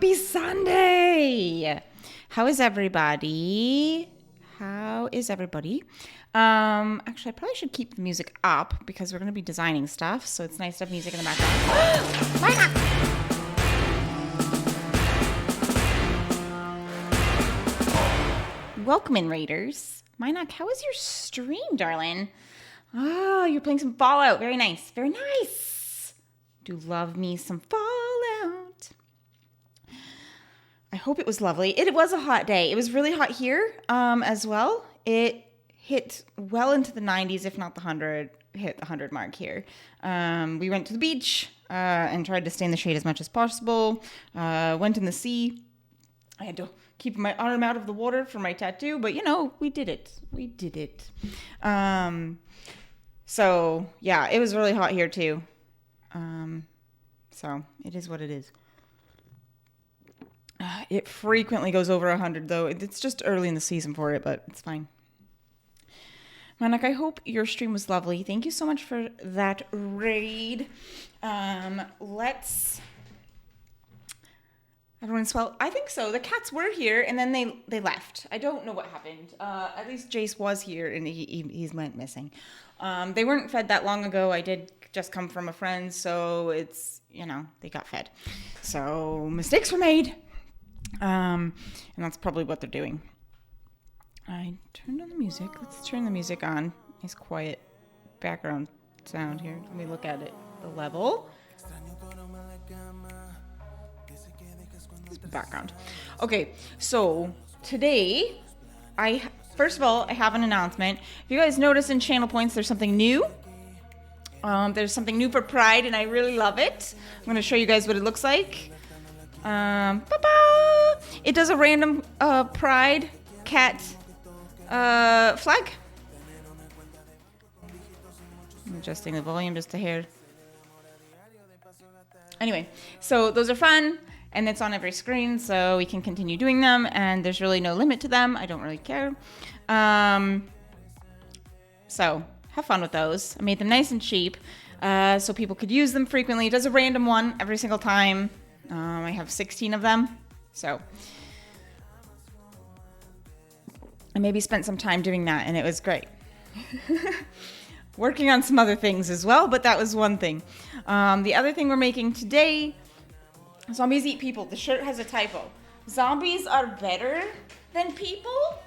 Happy Sunday! How is everybody? Actually, I probably should keep the music up because we're going to be designing stuff, so it's nice to have music in the background. Why not? Welcome in, Raiders. Mynock, how was your stream, darling? Oh, you're playing some Fallout. Very nice. Very nice. Do love me some Fallout. I hope it was lovely. It was a hot day. It was really hot here as well. It hit well into the 90s, if not the 100 mark here. We went to the beach and tried to stay in the shade as much as possible. Went in the sea. I had to keep my arm out of the water for my tattoo, but you know, we did it. We did it. So yeah, it was really hot here too. So it is what it is. It frequently goes over 100 though. It's just early in the season for it, but it's fine. Manak, I hope your stream was lovely. Thank you so much for that raid. Everyone swell. I think so. The cats were here and then they left. I don't know what happened. At least Jace was here and he's went missing. They weren't fed that long ago. I did just come from a friend, so it's, you know, they got fed. So mistakes were made. And that's probably what they're doing. I turned on the music. Let's turn the music on. Nice quiet background sound here. Let me look at it. The level. Background. Okay, so today, first of all, I have an announcement. If you guys notice in channel points, there's something new. There's something new for Pride, and I really love it. I'm going to show you guys what it looks like. It does a random Pride cat flag. I'm adjusting the volume just a hair. Anyway, so those are fun, and it's on every screen, so we can continue doing them, and there's really no limit to them. I don't really care. So have fun with those. I made them nice and cheap, so people could use them frequently. It does a random one every single time. I have 16 of them, so I maybe spent some time doing that, and it was great. Working on some other things as well, but that was one thing. The other thing we're making today, zombies eat people. The shirt has a typo. Zombies are better than people,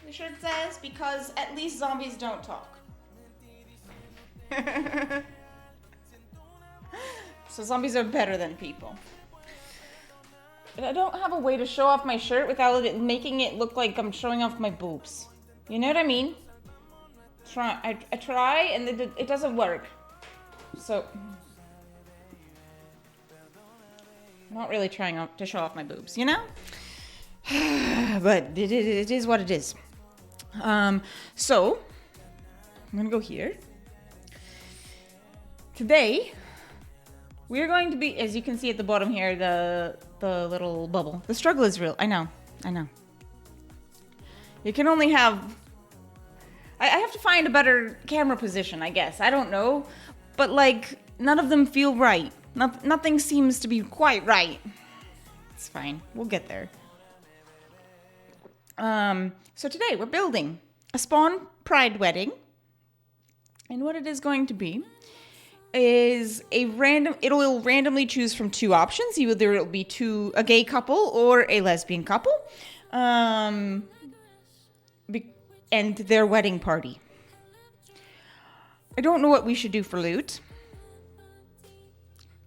the shirt says, because at least zombies don't talk. So zombies are better than people. But I don't have a way to show off my shirt without it making it look like I'm showing off my boobs. You know what I mean? I try and it doesn't work. So I'm not really trying to show off my boobs, you know? But it is what it is. So I'm gonna go here. Today, we're going to be, as you can see at the bottom here, the little bubble. The struggle is real. I know. You can only have... I have to find a better camera position, I guess. I don't know. But, like, none of them feel right. Nothing seems to be quite right. It's fine. We'll get there. So today, we're building a Spawn Pride wedding. And what it is going to be is it'll randomly choose from two options. Either it'll be a gay couple or a lesbian couple, and their wedding party. I don't know what we should do for loot.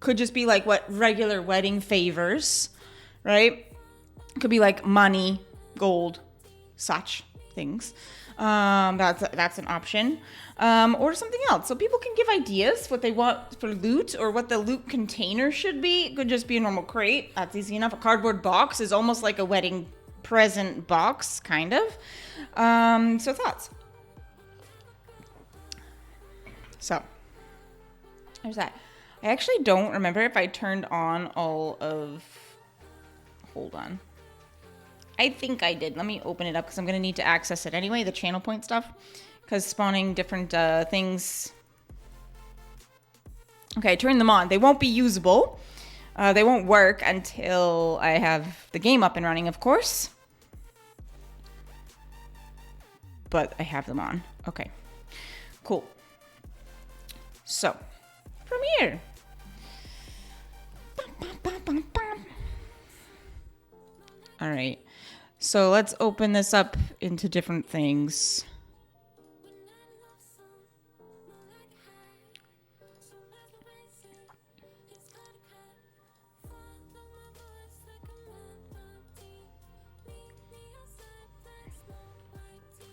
Could just be like what regular wedding favors, right? Could be like money, gold, such things. That's an option. Or something else. So people can give ideas what they want for loot or what the loot container should be. It could just be a normal crate. That's easy enough. A cardboard box is almost like a wedding present box, kind of. So thoughts. So there's that. I actually don't remember if I turned on all of... Hold on. I think I did. Let me open it up because I'm going to need to access it anyway, the channel point stuff. Because spawning different things... Okay, I turned them on. They won't be usable. They won't work until I have the game up and running, of course. But I have them on. Okay, cool. So, Premiere. All right, so let's open this up into different things.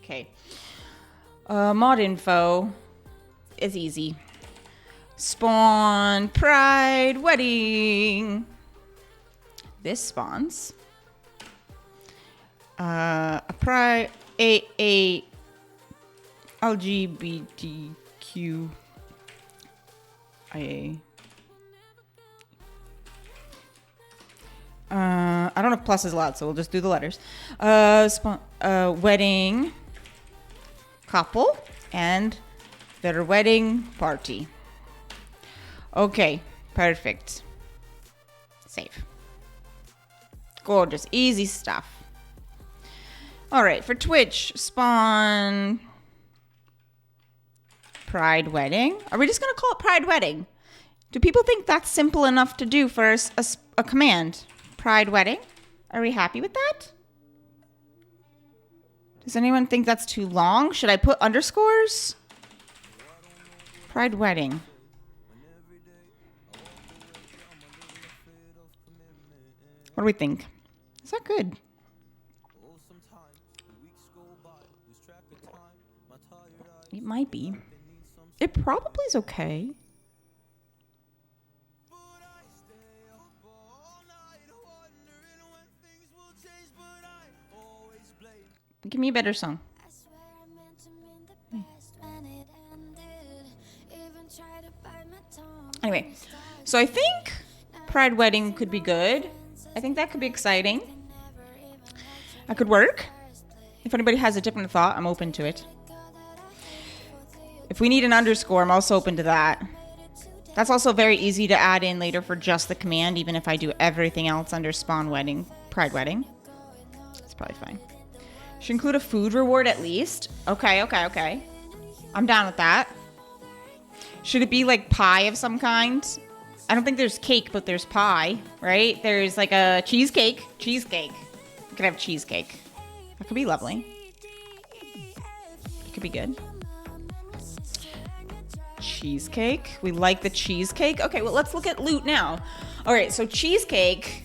Okay. Mod info is easy. Spawn Pride Wedding. This spawns a pride a LGBTQ IA. I don't know if plus is allowed, so we'll just do the letters. Wedding couple and their wedding party. Okay, perfect. Save. Gorgeous, easy stuff. All right, for Twitch, spawn Pride Wedding. Are we just gonna call it Pride Wedding? Do people think that's simple enough to do for a command? Pride Wedding? Are we happy with that? Does anyone think that's too long? Should I put underscores? Pride Wedding. What do we think? Is that good? It might be. It probably is okay. Give me a better song. Anyway, so I think Pride Wedding could be good. I think that could be exciting. That could work. If anybody has a different thought, I'm open to it. If we need an underscore, I'm also open to that. That's also very easy to add in later for just the command, even if I do everything else under spawn wedding, Pride Wedding. It's probably fine. Should include a food reward at least. Okay. I'm down with that. Should it be like pie of some kind? I don't think there's cake, but there's pie, right? There's like a cheesecake. Cheesecake. You could have cheesecake. That could be lovely. It could be good. Cheesecake. We like the cheesecake. Okay, well, let's look at loot now. All right, so cheesecake.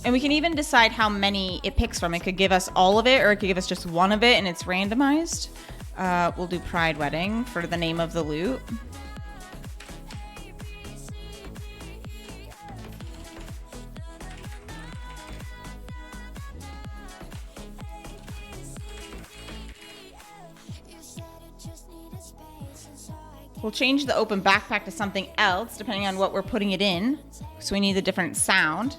And we can even decide how many it picks from. It could give us all of it, or it could give us just one of it, and it's randomized. We'll do Pride Wedding for the name of the loot. We'll change the open backpack to something else, depending on what we're putting it in. So we need a different sound.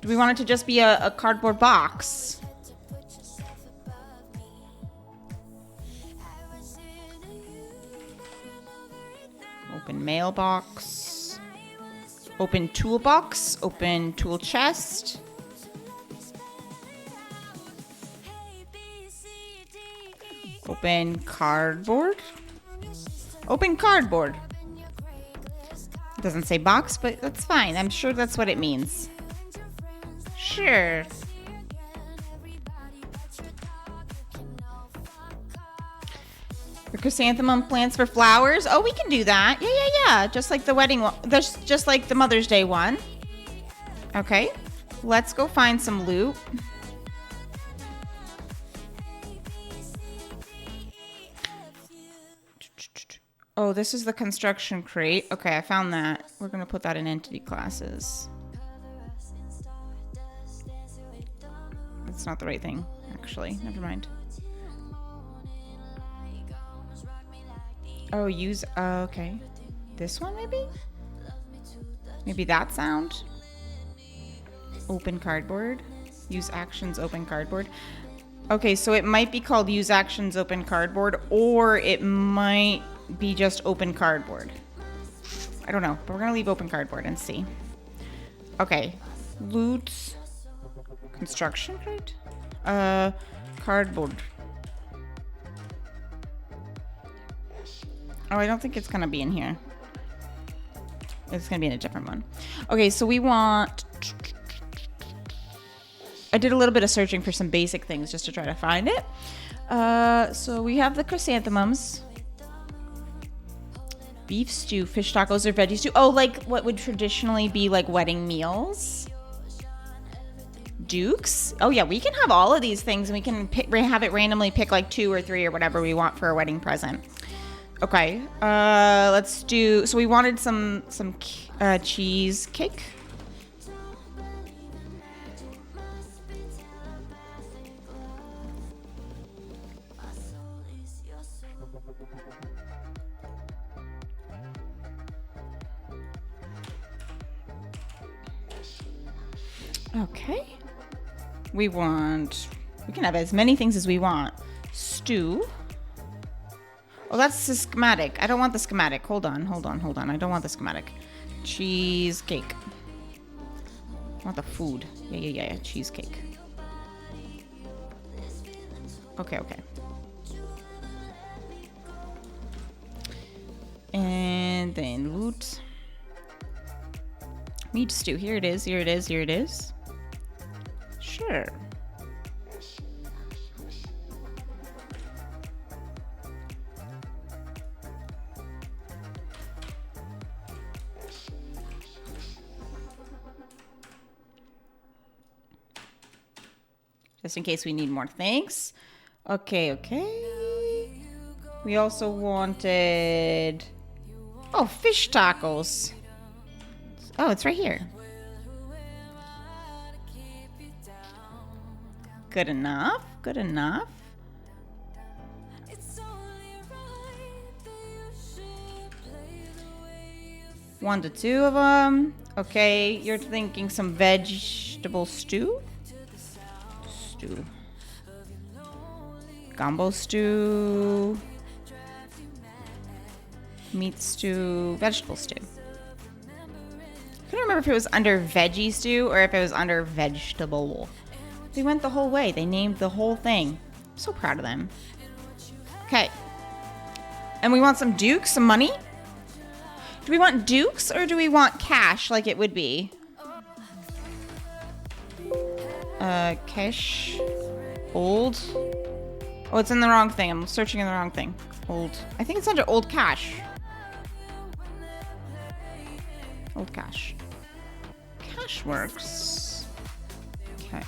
Do we want it to just be a cardboard box? Open mailbox. Open toolbox. Open tool chest. Open cardboard. Open cardboard. It doesn't say box, but that's fine. I'm sure that's what it means. Sure. The chrysanthemum plants for flowers. Oh, we can do that. Yeah. Just like the wedding one. There's just like the Mother's Day one. Okay. Let's go find some loot. Oh, this is the construction crate. Okay, I found that. We're going to put that in entity classes. That's not the right thing, actually. Never mind. Oh, use... okay. This one, maybe? Maybe that sound? Open cardboard. Use actions, open cardboard. Okay, so it might be called use actions, open cardboard, or it might be just open cardboard. I don't know, but we're gonna leave open cardboard and see. Okay, loot, construction crate, cardboard. Oh, I don't think it's gonna be in here. It's gonna be in a different one. Okay, so we want. I did a little bit of searching for some basic things just to try to find it. So we have the chrysanthemums. Beef stew, fish tacos, or veggie stew. Oh, like what would traditionally be like wedding meals. Dukes. Oh yeah, we can have all of these things and we can have it randomly pick like 2 or 3 or whatever we want for a wedding present. Okay, let's do, so we wanted some cheesecake. Okay. We can have as many things as we want. Stew. Oh, that's the schematic. I don't want the schematic. Hold on. I don't want the schematic. Cheesecake. I want the food. Yeah. Cheesecake. Okay. And then loot. Meat stew. Here it is. Sure. Just in case we need more things. Okay. We also wanted... Oh, fish tacos. Oh, it's right here. Good enough. 1 to 2 of them. Okay, you're thinking some vegetable stew? Gumbo stew. Meat stew. Vegetable stew. I couldn't remember if it was under veggie stew or if it was under vegetable. They went the whole way. They named the whole thing. I'm so proud of them. Okay. And we want some dukes, some money. Do we want dukes or do we want cash like it would be? Cash. Old. Oh, it's in the wrong thing. I'm searching in the wrong thing. Old. I think it's under old cash. Old cash. Cash works. Okay.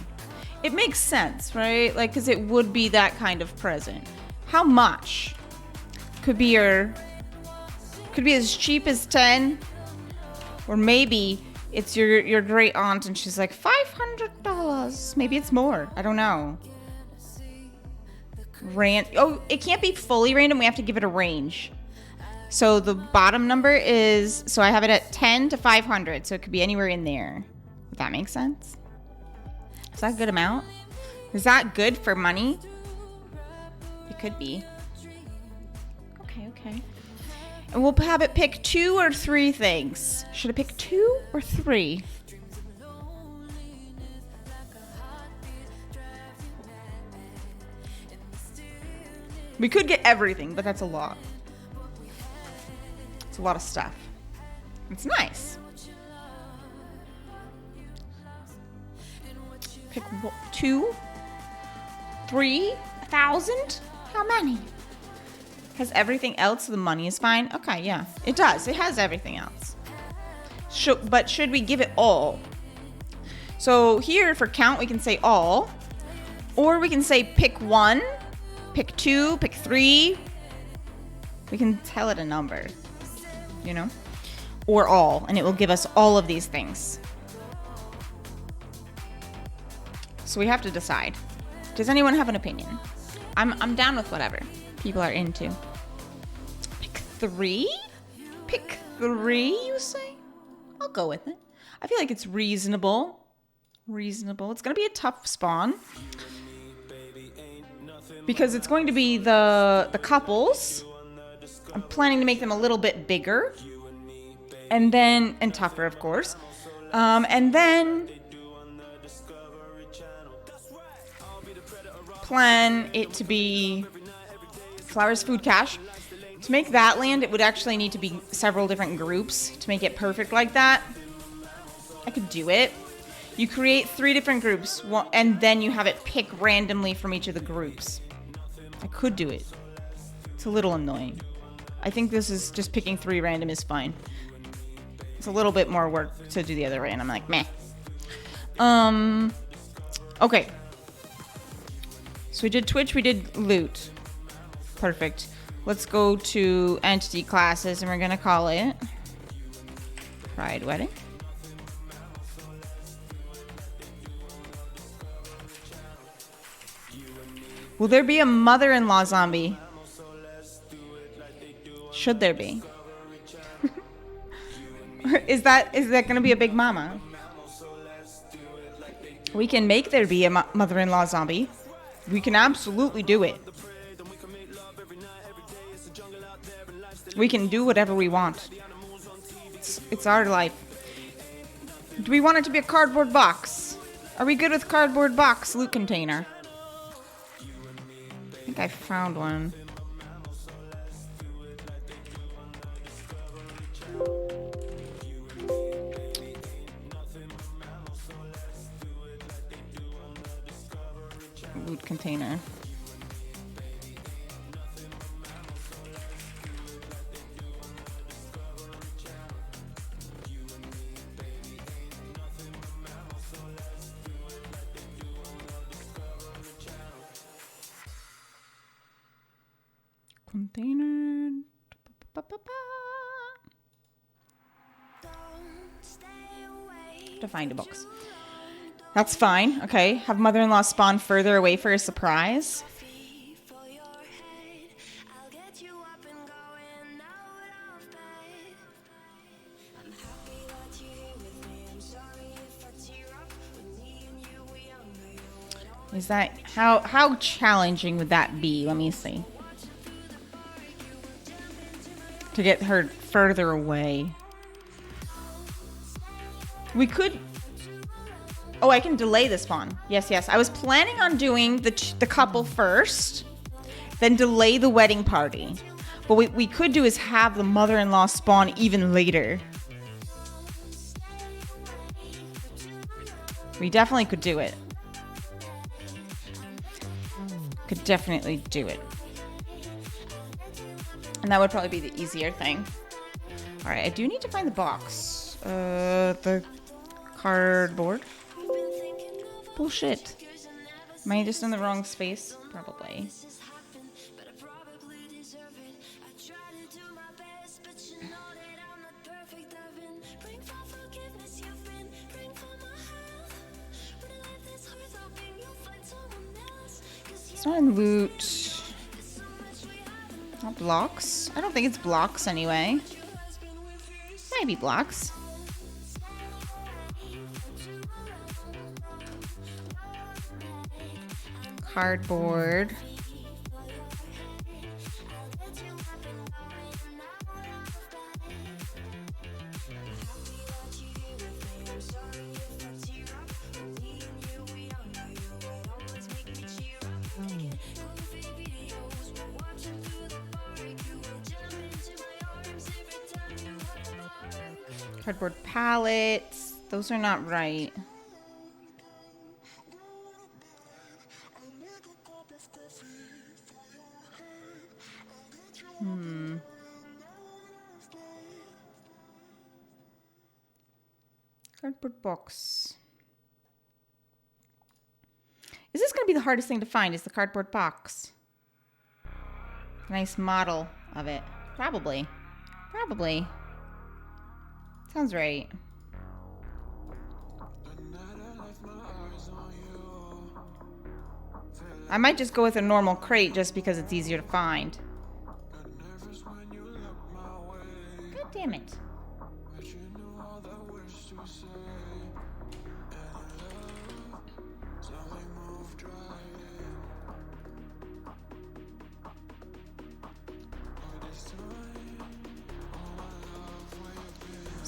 It makes sense, right? Like, because it would be that kind of present. How much? Could be as cheap as 10. Or maybe it's your great aunt and she's like, $500. Maybe it's more. I don't know. Oh, it can't be fully random. We have to give it a range. So the bottom number is, so I have it at 10 to 500. So it could be anywhere in there. If that makes sense. Is that a good amount? Is that good for money? It could be. Okay. And we'll have it pick 2 or 3 things. Should I pick 2 or 3? We could get everything, but that's a lot. It's a lot of stuff. It's nice. Pick 2, 3, 1,000? How many? Has everything else? The money is fine? Okay, yeah. It does. It has everything else. But should we give it all? So here for count, we can say all. Or we can say pick 1, pick 2, pick 3. We can tell it a number, you know? Or all, and it will give us all of these things. So we have to decide. Does anyone have an opinion? I'm down with whatever people are into. Pick 3? Pick 3, you say? I'll go with it. I feel like it's reasonable. It's gonna be a tough spawn. Because it's going to be the couples. I'm planning to make them a little bit bigger. And then, and tougher, of course. And then plan it to be Flowers Food Cache. To make that land, it would actually need to be several different groups to make it perfect like that. I could do it. You create 3 different groups, and then you have it pick randomly from each of the groups. I could do it. It's a little annoying. I think this is just picking 3 random is fine. It's a little bit more work to do the other way, and I'm like, meh. Okay. So we did Twitch, we did loot. Perfect. Let's go to entity classes, and we're gonna call it Pride Wedding. Will there be a mother-in-law zombie? Should there be? Is that gonna be a big mama? We can make there be a mother-in-law zombie. We can absolutely do it. We can do whatever we want. It's our life. Do we want it to be a cardboard box? Are we good with cardboard box loot container? I think I found one. Loot container. Container. To find a box. That's fine. Okay. Have mother-in-law spawn further away for a surprise. Is that how challenging would that be? Let me see. To get her further away. We could... Oh, I can delay the spawn. Yes, yes. I was planning on doing the couple first, then delay the wedding party. But what we could do is have the mother-in-law spawn even later. We definitely could do it. Could definitely do it. And that would probably be the easier thing. Alright, I do need to find the box. The cardboard. Bullshit. Am I just in the wrong space? Probably. It's not in loot. Not blocks. I don't think it's blocks anyway. Maybe blocks. Cardboard. Cardboard pallets. Those are not right. Cardboard box. Is this going to be the hardest thing to find? Is the cardboard box? Nice model of it. Probably. Probably. Sounds right. I might just go with a normal crate just because it's easier to find. God damn it.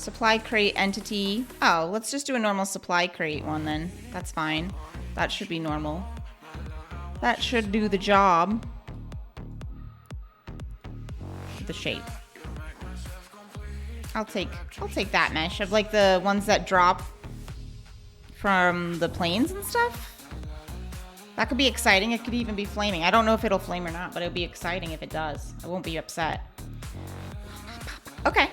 Supply crate entity. Oh, let's just do a normal supply crate one then. That's fine. That should be normal. That should do the job. The shape. I'll take that mesh of like the ones that drop from the planes and stuff. That could be exciting. It could even be flaming. I don't know if it'll flame or not, but it'll be exciting if it does. I won't be upset. Okay.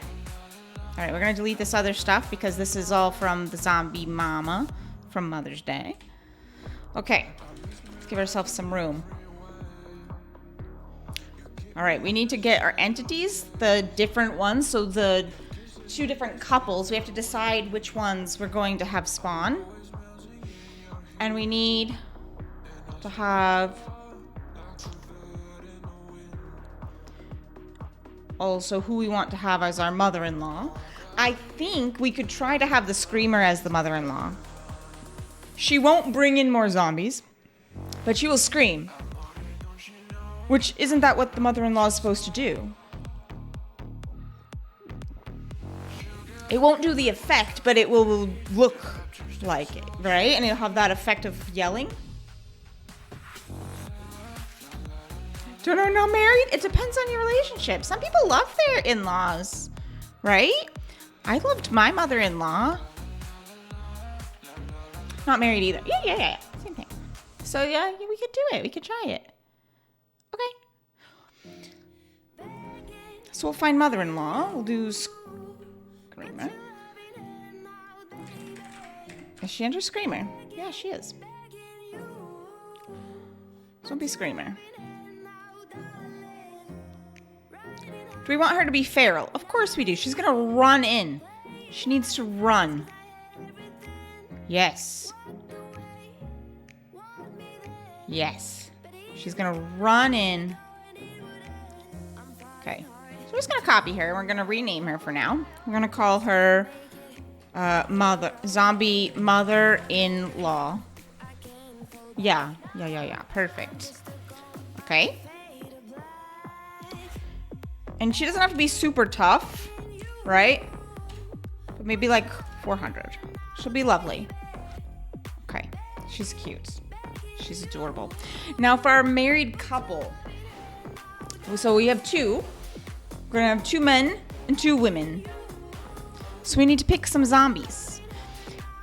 All right, we're gonna delete this other stuff because this is all from the zombie mama from Mother's Day. Okay, let's give ourselves some room. All right, we need to get our entities, the different ones. So the 2 different couples, we have to decide which ones we're going to have spawn. And we need to have also who we want to have as our mother-in-law. I think we could try to have the Screamer as the mother-in-law. She won't bring in more zombies, but she will scream. Which, isn't that what the mother-in-law is supposed to do? It won't do the effect, but it will look like it, right? And it'll have that effect of yelling. Don't know, not married? It depends on your relationship. Some people love their in-laws, right? I loved my mother-in-law. Not married either. Yeah. Same thing. So yeah, we could do it. We could try it. Okay. So we'll find mother-in-law. We'll do Screamer. Is she under Screamer? Yeah, she is. So we'll be Screamer. Do we want her to be feral? Of course we do. She's gonna run in. She needs to run. Yes. Yes. She's gonna run in. Okay. So we're just gonna copy her. We're gonna rename her for now. We're gonna call her zombie mother-in-law. Yeah. Perfect. Okay. And she doesn't have to be super tough, right? But maybe like 400. She'll be lovely. Okay. She's cute. She's adorable. Now for our married couple. So we have 2. We're going to have 2 men and 2 women. So we need to pick some zombies.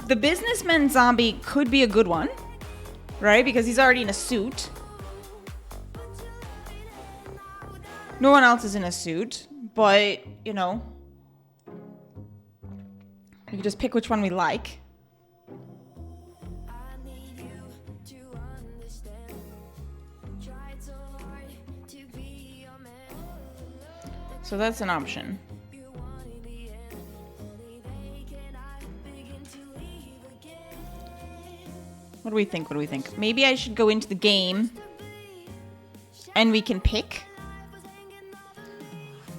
The businessman zombie could be a good one, right? Because he's already in a suit. No one else is in a suit, but, you know, we can just pick which one we like. So that's an option. What do we think? Maybe I should go into the game and we can pick.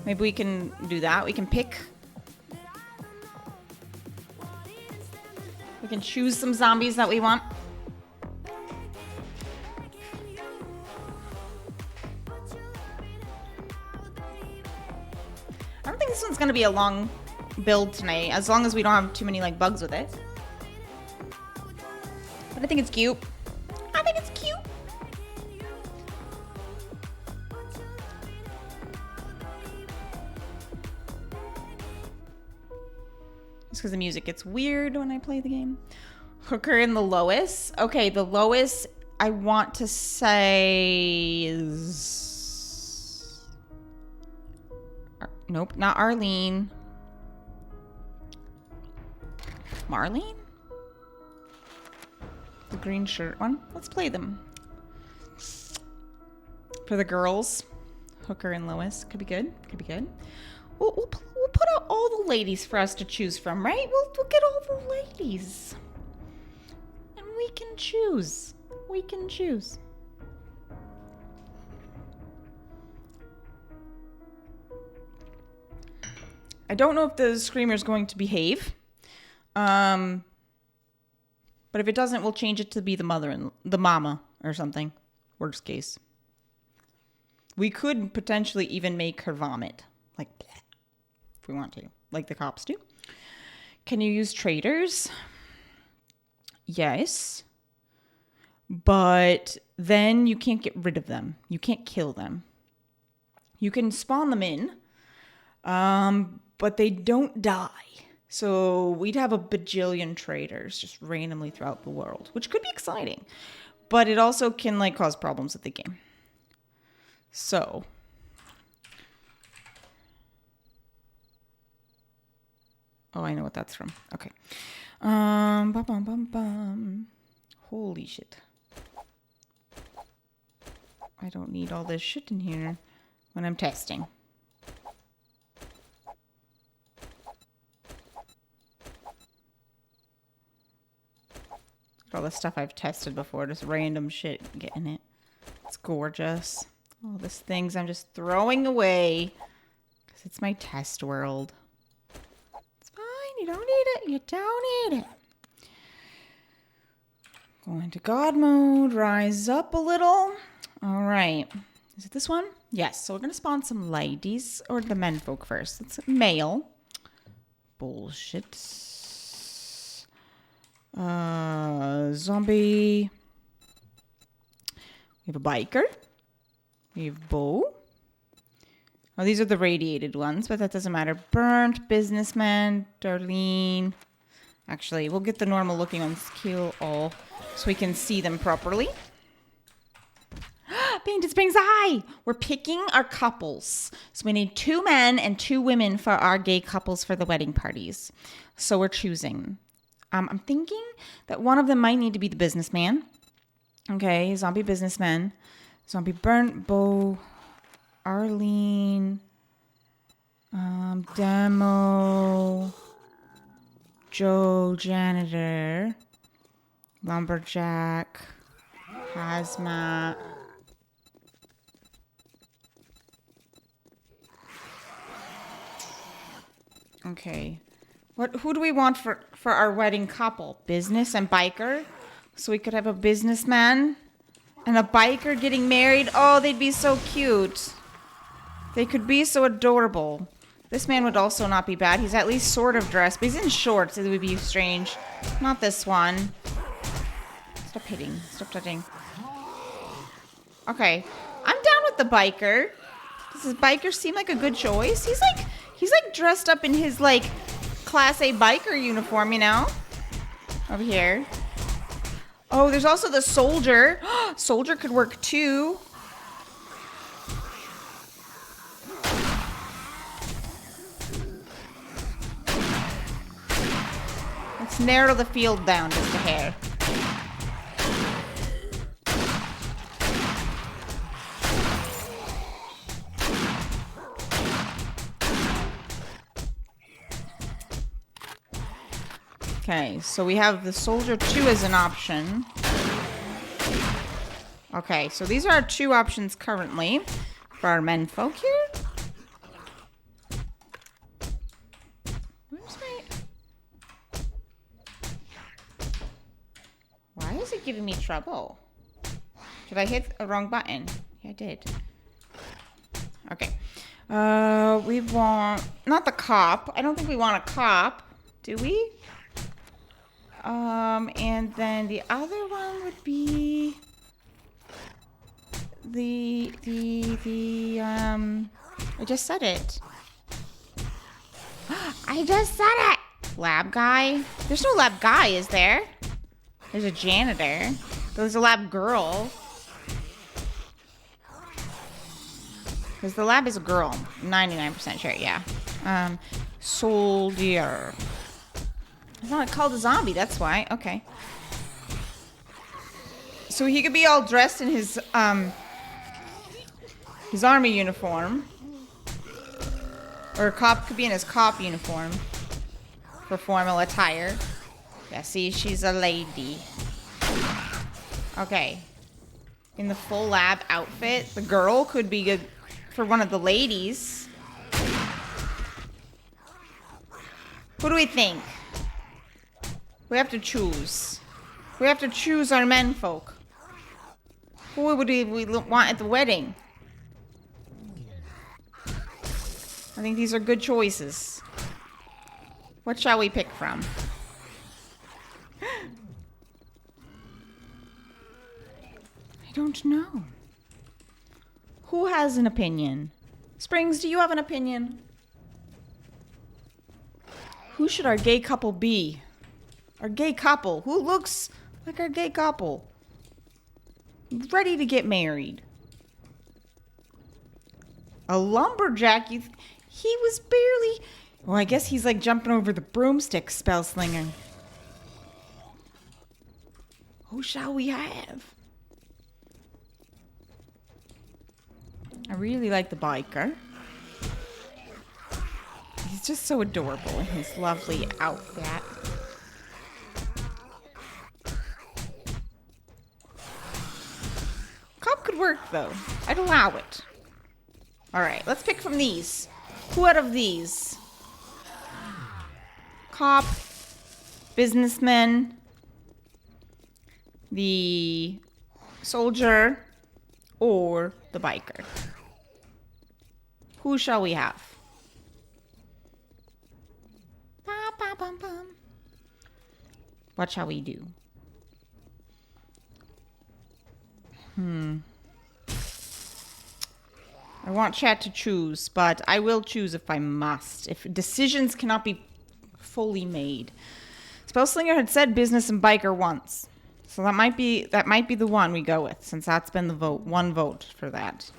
Maybe we can do that. We can pick. We can choose some zombies that we want. I don't think this one's going to be a long build tonight, as long as we don't have too many like bugs with it. But I think it's cute. Because the music gets weird when I play the game. Hooker and the Lois. Okay, the Lois I want to say is... Nope, not Arlene. Marlene? The green shirt one. Let's play them. For the girls. Hooker and Lois. Could be good. We'll put out all the ladies for us to choose from, right? We'll get all the ladies. And we can choose. I don't know if the Screamer's going to behave. But if it doesn't, we'll change it to be the mama or something. Worst case. We could potentially even make her vomit. Like, bleh, if we want to. Like the cops do. Can you use traders? Yes. But then you can't get rid of them. You can't kill them. You can spawn them in, but they don't die. So we'd have a bajillion traders just randomly throughout the world, which could be exciting. But it also can like cause problems with the game. So oh, I know what that's from. Okay. Bum, bum, bum, bum. Holy shit. I don't need all this shit in here when I'm testing. All the stuff I've tested before, just random shit getting it. It's gorgeous. All these things I'm just throwing away because it's my test world. It's fine. You don't need it. You don't need it. Go into God mode. Rise up a little. All right. Is it this one? Yes. So we're going to spawn some ladies or the menfolk first. It's male. Bullshit. Zombie. We have a biker. We have Bo. Oh, these are the radiated ones, but that doesn't matter. Burnt, businessman, Darlene. Actually, we'll get the normal looking ones. Kill all so we can see them properly. Painted Springs Eye! We're picking our couples. So we need 2 men and 2 women for our gay couples for the wedding parties. So we're choosing. I'm thinking that one of them might need to be the businessman. Okay, zombie businessman. Zombie burnt, Bo, Arlene, Demo, Joe, janitor, lumberjack, hazmat. Okay. Who do we want for our wedding couple? Business and biker? So we could have a businessman and a biker getting married. Oh, they'd be so cute. They could be so adorable. This man would also not be bad. He's at least sort of dressed, but he's in shorts. It would be strange. Not this one. Stop hitting. Stop touching. Okay. I'm down with the biker. Does this biker seem like a good choice? He's like dressed up in his like Class A biker uniform, you know? Over here. Oh, there's also the soldier. Soldier could work too. Let's narrow the field down just a hair. Okay, so we have the soldier 2 as an option. Okay, so these are our 2 options currently for our menfolk here. Where's my... Why is it giving me trouble? Did I hit a wrong button? Yeah, I did. Okay. We want... Not the cop. I don't think we want a cop. Do we? And then the other one would be I just said it. I just said it! Lab guy? There's no lab guy, is there? There's a janitor. There's a lab girl. Because the lab is a girl. 99% sure, yeah. Soldier. It's not called a zombie, that's why. Okay. So he could be all dressed in his army uniform. Or a cop could be in his cop uniform. For formal attire. Yeah, see, she's a lady. Okay. In the full lab outfit, the girl could be good for one of the ladies. Who do we think? We have to choose. We have to choose our menfolk. Who would we want at the wedding? I think these are good choices. What shall we pick from? I don't know. Who has an opinion? Springs, do you have an opinion? Who should our gay couple be? Our gay couple. Who looks like our gay couple? Ready to get married. A lumberjack? He was barely... Well, I guess he's like jumping over the broomstick, spell slinger. Who shall we have? I really like the biker. He's just so adorable in his lovely outfit. Cop could work, though. I'd allow it. All right, let's pick from these. Who out of these? Cop, businessman, the soldier, or the biker? Who shall we have? What shall we do? I want chat to choose, but I will choose if I must. If decisions cannot be fully made. Spellslinger had said business and biker once. So that might be the one we go with, since that's been the vote. One vote for that.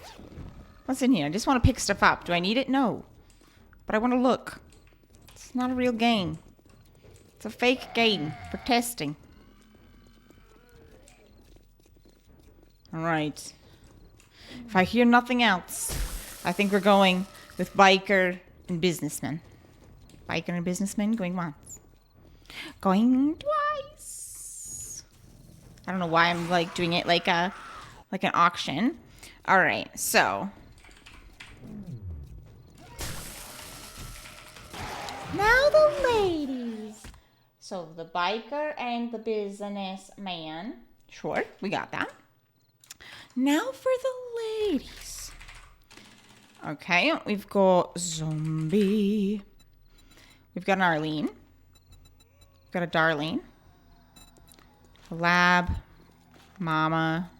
What's in here? I just want to pick stuff up. Do I need it? No. But I want to look. It's not a real game. It's a fake game for testing. Alright. If I hear nothing else, I think we're going with biker and businessman. Biker and businessman going once. Going twice. I don't know why I'm like doing it like an auction. Alright, so. Now the ladies. So the biker and the businessman. Sure, we got that. Now for the ladies. Okay, we've got zombie. We've got an Arlene. We've got a Darlene. A lab. Mama.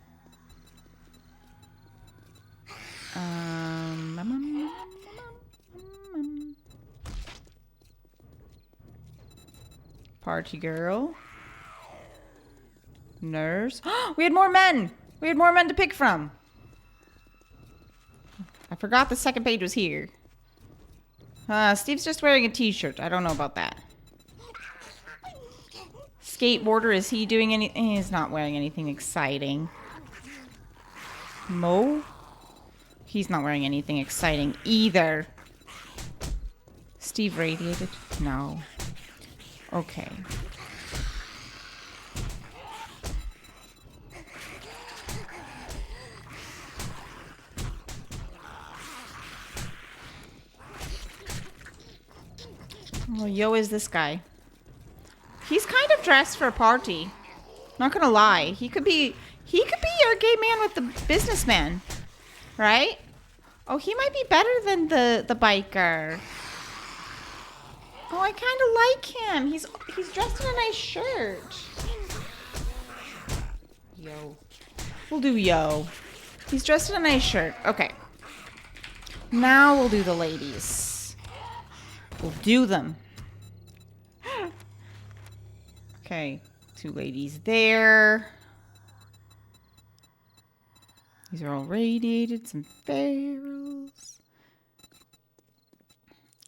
Party girl. Nurse. We had more men. We had more men to pick from. I forgot the second page was here. Steve's just wearing a t-shirt. I don't know about that. Skateboarder, is he doing anything? He's not wearing anything exciting. Mo? He's not wearing anything exciting either. Steve radiated? No. Okay. Well, yo is this guy. He's kind of dressed for a party. Not gonna lie. He could be our gay man with the businessman. Right? Oh, he might be better than the biker. Oh, I kind of like him. He's dressed in a nice shirt. Yo. We'll do yo. He's dressed in a nice shirt. Okay. Now we'll do the ladies. We'll do them. Okay. 2 ladies there. These are all radiated. Some ferals.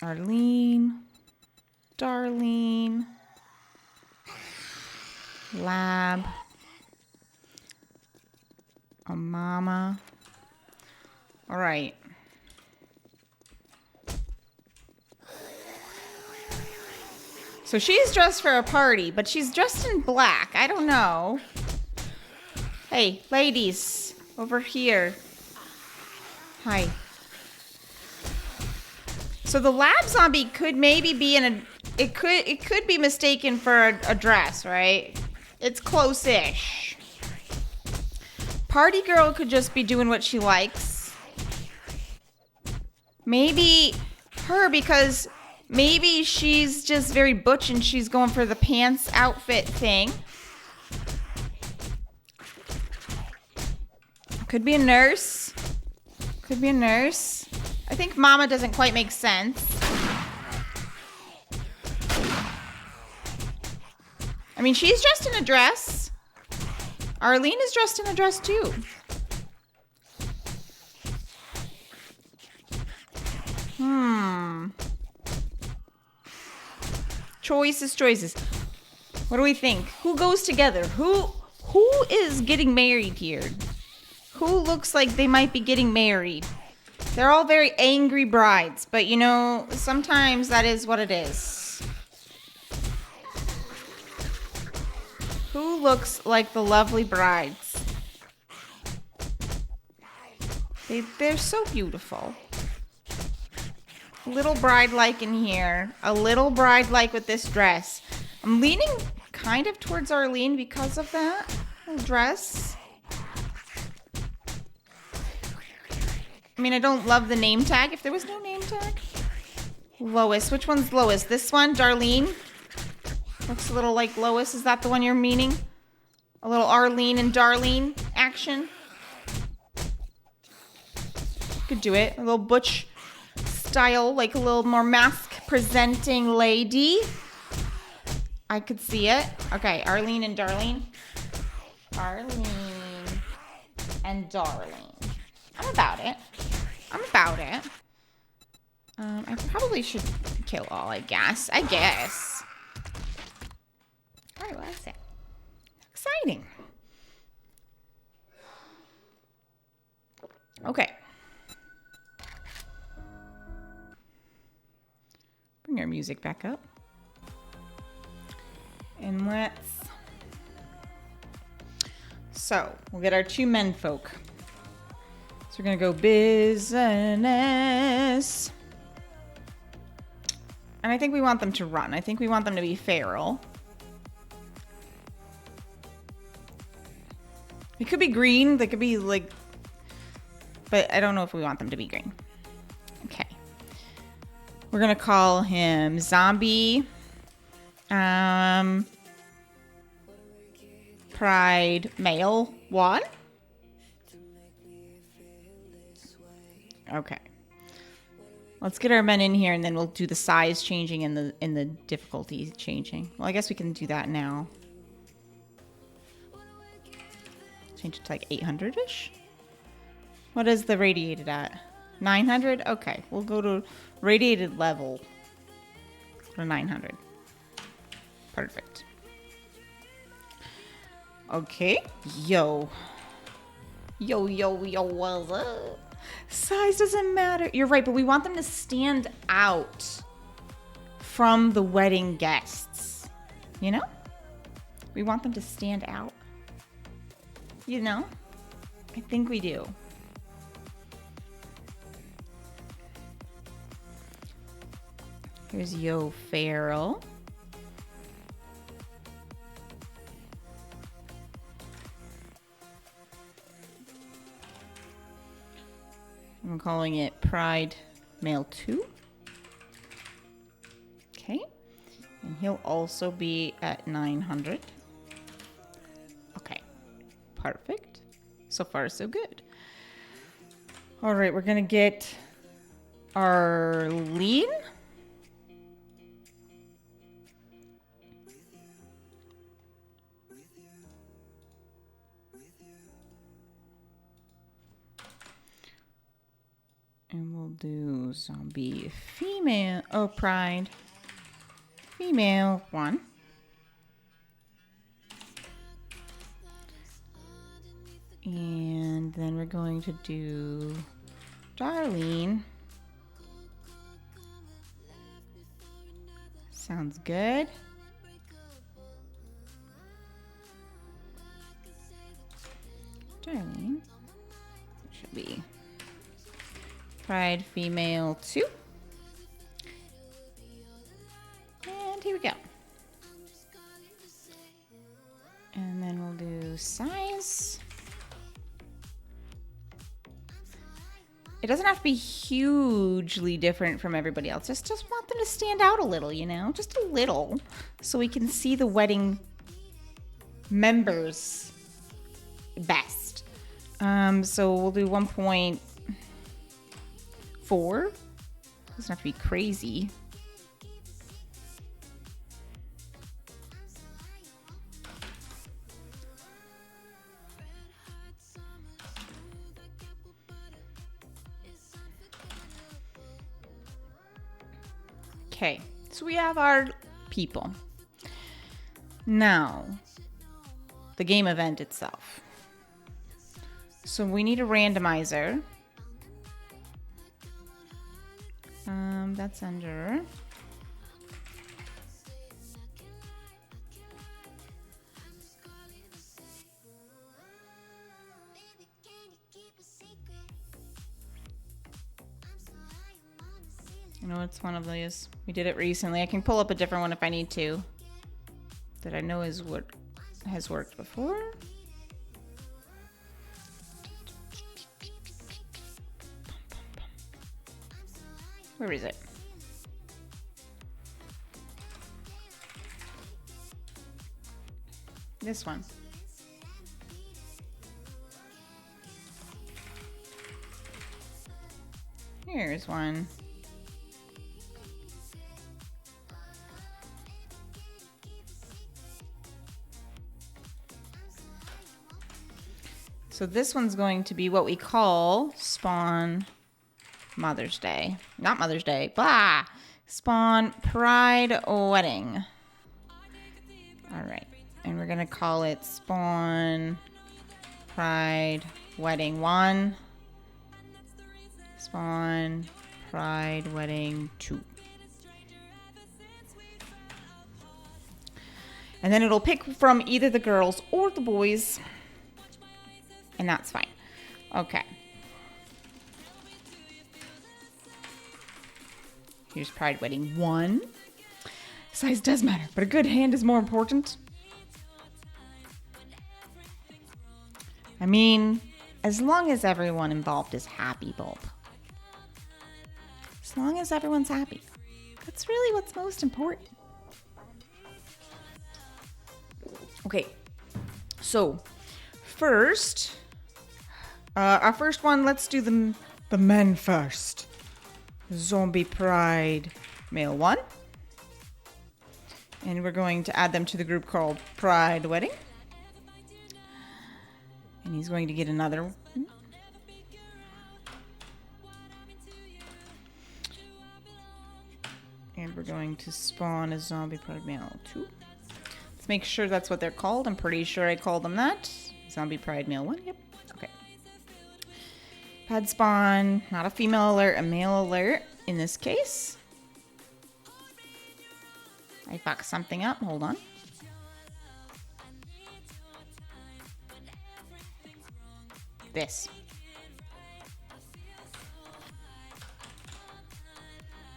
Arlene. Darlene. Lab. A mama. All right. So she's dressed for a party, but she's dressed in black. I don't know. Hey, ladies, over here. Hi. So the lab zombie could maybe be in a... It could be mistaken for a dress, right? It's close-ish. Party girl could just be doing what she likes. Maybe her, because Maybe she's just very butch and she's going for the pants outfit thing. Could be a nurse. Could be a nurse. I think Mama doesn't quite make sense. I mean, she's dressed in a dress. Arlene is dressed in a dress too. Choices. What do we think? Who goes together? Who is getting married here? Who looks like they might be getting married? They're all very angry brides, but you know, sometimes that is what it is. Who looks like the lovely brides? They're so beautiful. A little bride-like in here. A little bride-like with this dress. I'm leaning kind of towards Arlene because of that dress. I mean, I don't love the name tag. If there was no name tag. Lois. Which one's Lois? This one? Darlene? Looks a little like Lois. Is that the one you're meaning? A little Arlene and Darlene action. Could do it. A little butch style, like a little more mask presenting lady. I could see it. Okay, Arlene and Darlene. Arlene and Darlene. I'm about it. I probably should kill all, I guess. All right, well, that's it. Exciting. Okay. Bring our music back up. And so we'll get our 2 men folk. So we're gonna go business. And I think we want them to run. I think we want them to be feral. It could be green. They could be like, but I don't know if we want them to be green. Okay. We're gonna call him Zombie. Pride Male 1. Okay. Let's get our men in here and then we'll do the size changing and the difficulty changing. Well, I guess we can do that now. Change it to like 800-ish. What is the radiated at? 900? Okay, we'll go to radiated level. Go to 900. Perfect. Okay. Yo, what's up? Size doesn't matter. You're right, but we want them to stand out from the wedding guests. You know? We want them to stand out. You know? I think we do. Here's Yo Feral. I'm calling it Pride Male 2. Okay. And he'll also be at 900. Okay. Perfect. So far, so good. All right, we're going to get Arlene. And we'll do Zombie Female. Oh, Pride Female 1. And then we're going to do Darlene. Sounds good. Darlene. Should be Pride Female 2. And here we go. And then we'll do size. It doesn't have to be hugely different from everybody else. Just want them to stand out a little, you know, just a little, so we can see the wedding members best. So we'll do 1.4. Doesn't have to be crazy. Okay, so we have our people. Now, the game event itself. So we need a randomizer. That's under... I know it's one of these. We did it recently. I can pull up a different one if I need to. That I know is what has worked before. Where is it? This one. Here's one. So this one's going to be what we call Spawn Mother's Day. Not Mother's Day. Blah! Spawn Pride Wedding. All right. And we're going to call it Spawn Pride Wedding 1. Spawn Pride Wedding 2. And then it'll pick from either the girls or the boys. And that's fine. Okay. Here's Pride Wedding 1. Size does matter, but a good hand is more important. I mean, as long as everyone involved is happy, Bulb. As long as everyone's happy. That's really what's most important. Okay. So, first... our first one, let's do the men first. Zombie Pride Male 1. And we're going to add them to the group called Pride Wedding. And he's going to get another one. And we're going to spawn a Zombie Pride Male 2. Let's make sure that's what they're called. I'm pretty sure I called them that. Zombie Pride Male 1, yep. Okay. Pad spawn, not a female alert, a male alert in this case. I fucked something up, hold on. This.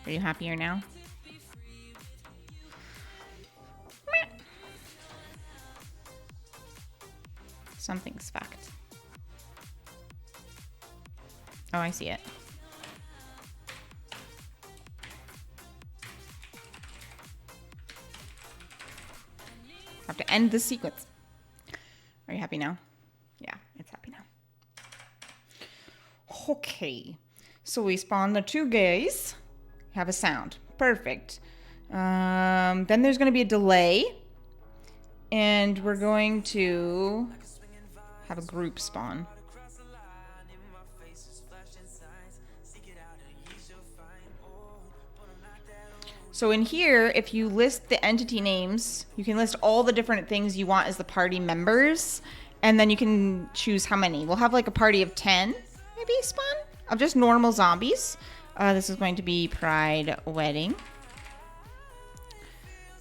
Are you happier now? Something's fucked. Oh, I see it. Have to end the sequence. Are you happy now? Yeah, it's happy now. Okay. So we spawn the two gays. Have a sound. Perfect. Then there's going to be a delay. And we're going to have a group spawn. So in here, if you list the entity names, you can list all the different things you want as the party members, and then you can choose how many. We'll have like a party of 10, maybe spawn, of just normal zombies. This is going to be Pride Wedding.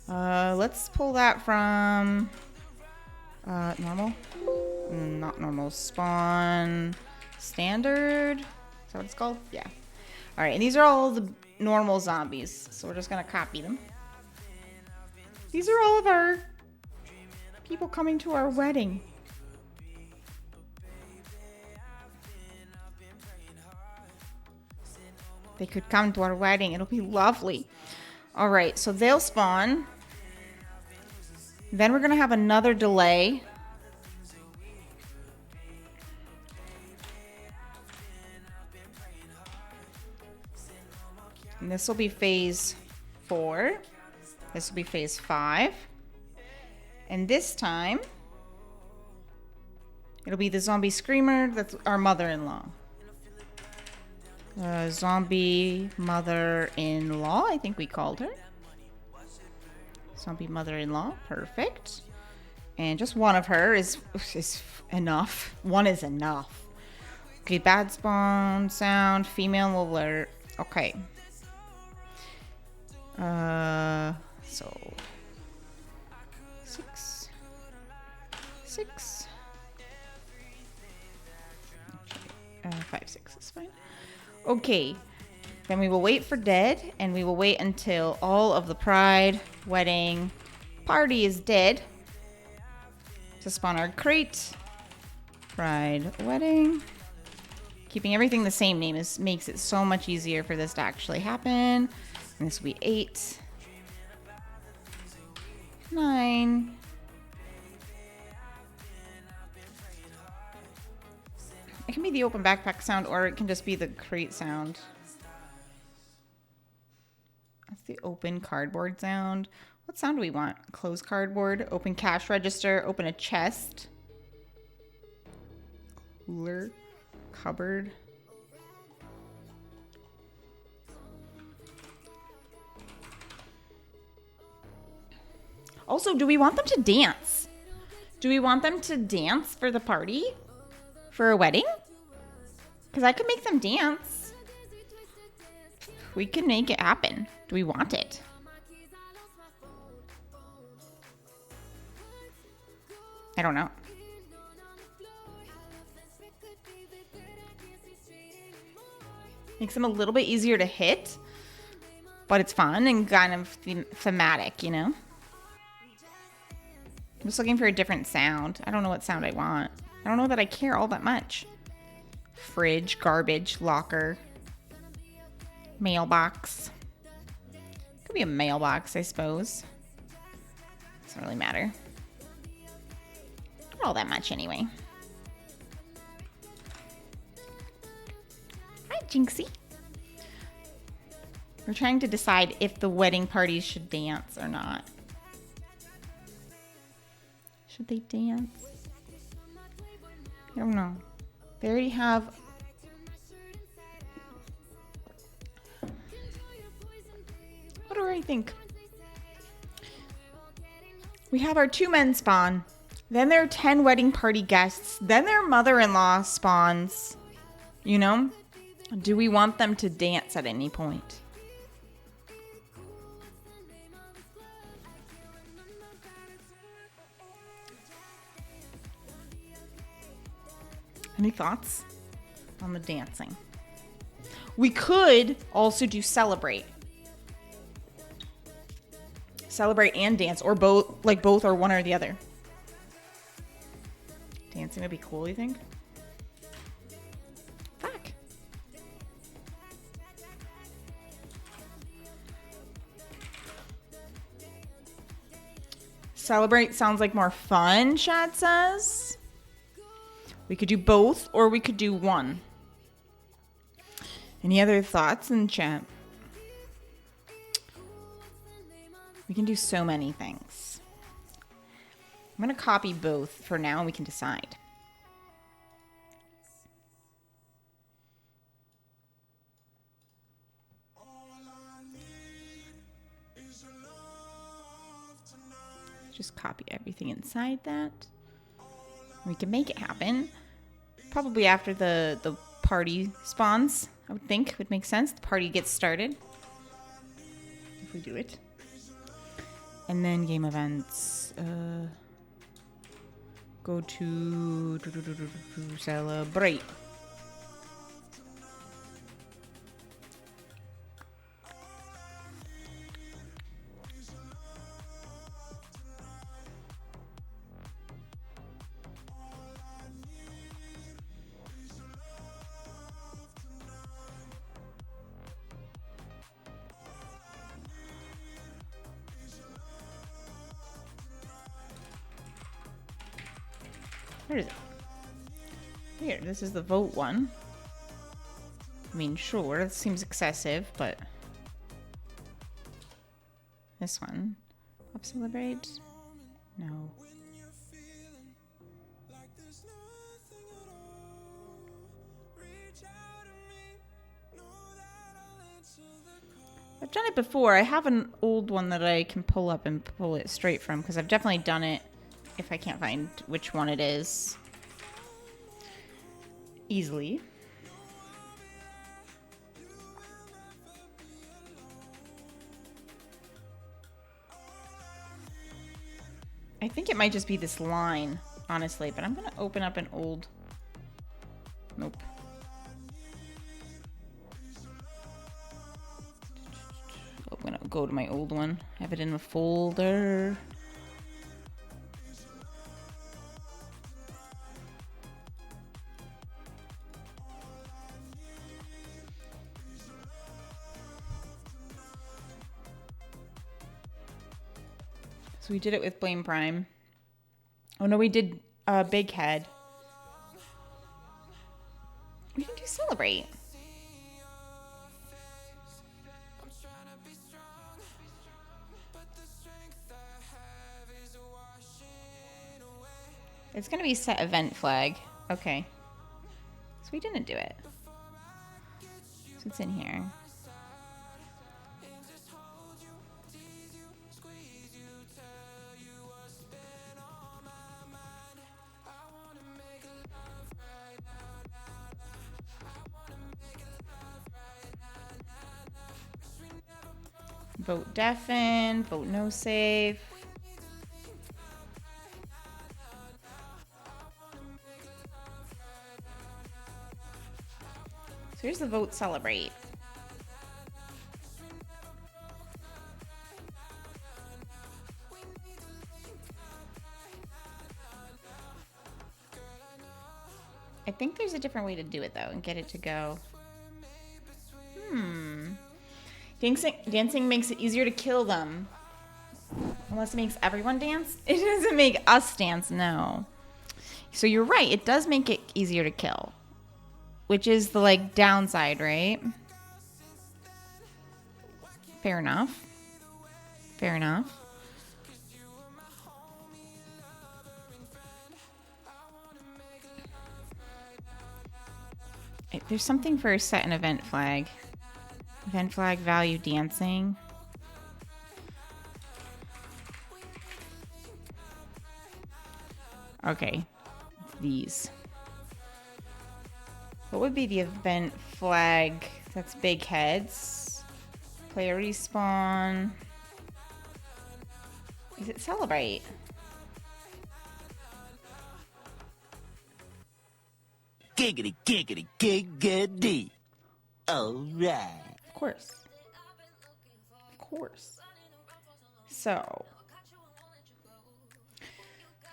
Let's pull that from normal. Not normal. Spawn standard. Is that what it's called? Yeah. All right, and these are all the normal zombies, so we're just gonna copy them. These are all of our people coming to our wedding. They could come to our wedding. It'll be lovely. All right, so they'll spawn. Then we're going to have another delay. And this will be phase 4. This will be phase 5. And this time, it'll be the zombie screamer. That's our mother-in-law. Zombie mother-in-law, I think we called her. Zombie mother-in-law, perfect. And just one of her is enough. One is enough. Okay, bad spawn sound, female alert. Okay. So 6. Okay. 5, 6 is fine. Okay. Then we will wait for dead, and we will wait until all of the pride wedding party is dead to spawn our crate. Pride wedding. Keeping everything the same name makes it so much easier for this to actually happen. And this will be 8, 9. It can be the open backpack sound, or it can just be the crate sound. That's the open cardboard sound. What sound do we want? Close cardboard, open cash register, open a chest. Cooler, cupboard. Also, do we want them to dance? Do we want them to dance for the party? For a wedding? Because I could make them dance. We can make it happen. Do we want it? I don't know. Makes them a little bit easier to hit, but it's fun and kind of thematic, you know? I'm just looking for a different sound. I don't know what sound I want. I don't know that I care all that much. Fridge, garbage, locker, mailbox. Could be a mailbox, I suppose. Doesn't really matter. Not all that much anyway. Hi, Jinxie. We're trying to decide if the wedding parties should dance or not. Should they dance? I don't know. They already have... What do I think? We have our 2 men spawn. Then there are 10 wedding party guests. Then their mother-in-law spawns. You know? Do we want them to dance at any point? Any thoughts on the dancing? We could also do celebrate. Celebrate and dance, or both, like both or one or the other. Dancing would be cool, you think? Fuck. Celebrate sounds like more fun, Chad says. We could do both, or we could do one. Any other thoughts in chat? We can do so many things. I'm going to copy both for now, and we can decide. Just copy everything inside that. We can make it happen. Probably after the party spawns, I would think would make sense. The party gets started. If we do it. And then game events. Go to celebrate. Where is it? Here, this is the vote one. I mean, sure, it seems excessive, but this one. Pop celebrate? No. I've done it before. I have an old one that I can pull up and pull it straight from, because I've definitely done it if I can't find which one it is easily. I think it might just be this line, honestly, but I'm going to open up an old... Nope. I'm going to go to my old one. I have it in a folder. So we did it with Blame Prime. Oh no, we did Big Head. We can do Celebrate. It's gonna be set event flag. Okay. So we didn't do it. So it's in here. Vote deafen, vote no save. So here's the vote celebrate. I think there's a different way to do it though and get it to go. Dancing makes it easier to kill them. Unless it makes everyone dance. It doesn't make us dance, no. So you're right, it does make it easier to kill. Which is the like downside, right? Fair enough. Fair enough. There's something for set an event flag. Event flag value dancing. Okay. These. What would be the event flag? That's big heads. Player respawn. Is it celebrate? Giggity, giggity, giggity. All right. Of course. Of course. So,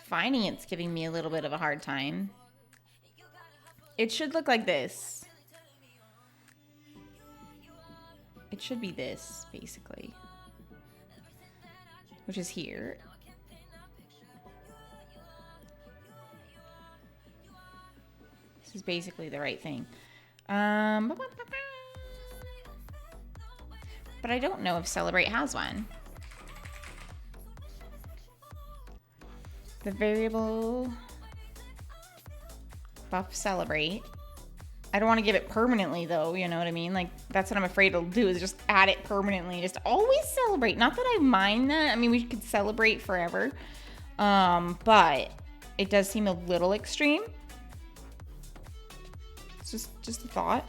finding it's giving me a little bit of a hard time. It should look like this. It should be this, basically. Which is here. This is basically the right thing. But I don't know if Celebrate has one. The variable buff Celebrate. I don't want to give it permanently though, you know what I mean? Like that's what I'm afraid it'll do is just add it permanently. Just always celebrate. Not that I mind that. I mean, we could celebrate forever. But it does seem a little extreme. It's just a thought.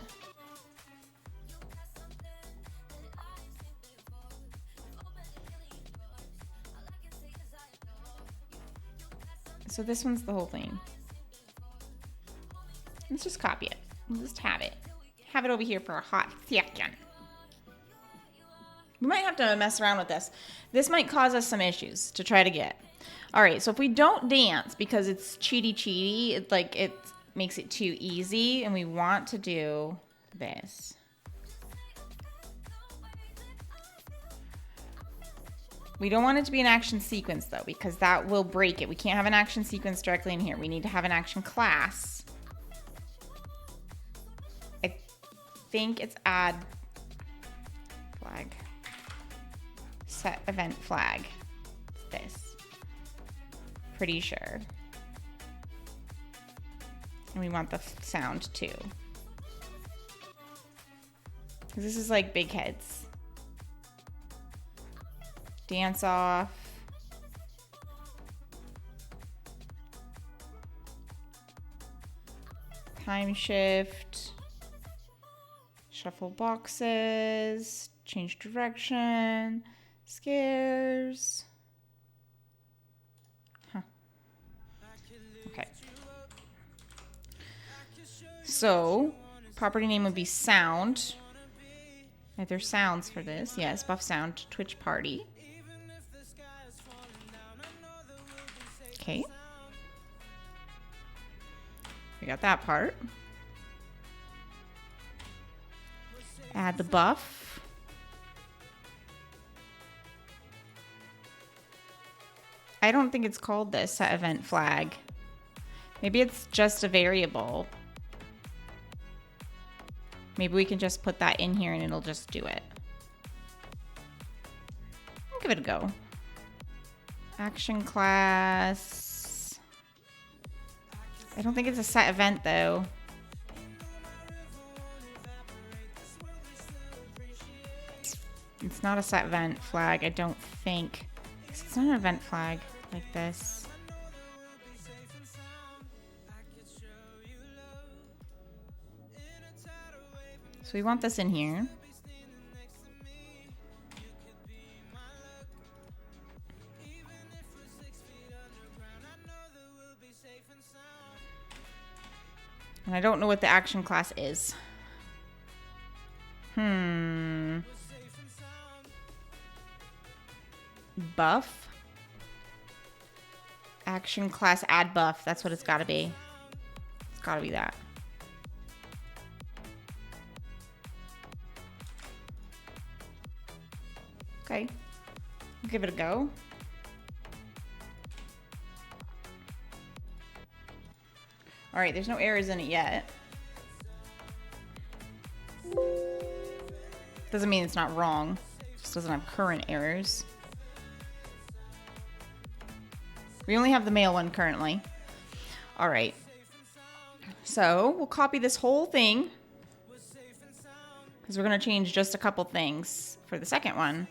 So this one's the whole thing. Let's just copy it. We'll just have it. Have it over here for a hot second. We might have to mess around with this. This might cause us some issues to try to get. All right, so if we don't dance because it's cheaty, it's like it makes it too easy, and we want to do this. We don't want it to be an action sequence though, because that will break it. We can't have an action sequence directly in here. We need to have an action class. I think it's add flag. Set event flag. This. Pretty sure. And we want the sound too. This is like big heads. Dance off. Time shift. Shuffle boxes. Change direction. Scares. Huh. Okay. So, property name would be sound. Are there sounds for this? Yes, buff sound, Twitch party. Okay. We got that part. Add the buff. I don't think it's called this set event flag. Maybe it's just a variable. Maybe we can just put that in here and it'll just do it. I'll give it a go. Action class. I don't think it's a set event though. It's not a set event flag, I don't think. It's not an event flag like this. So we want this in here. And I don't know what the action class is. Buff. Action class add buff. That's what it's gotta be. It's gotta be that. Okay. I'll give it a go. All right, there's no errors in it yet. Doesn't mean it's not wrong. It just doesn't have current errors. We only have the male one currently. All right. So we'll copy this whole thing because we're going to change just a couple things for the second one.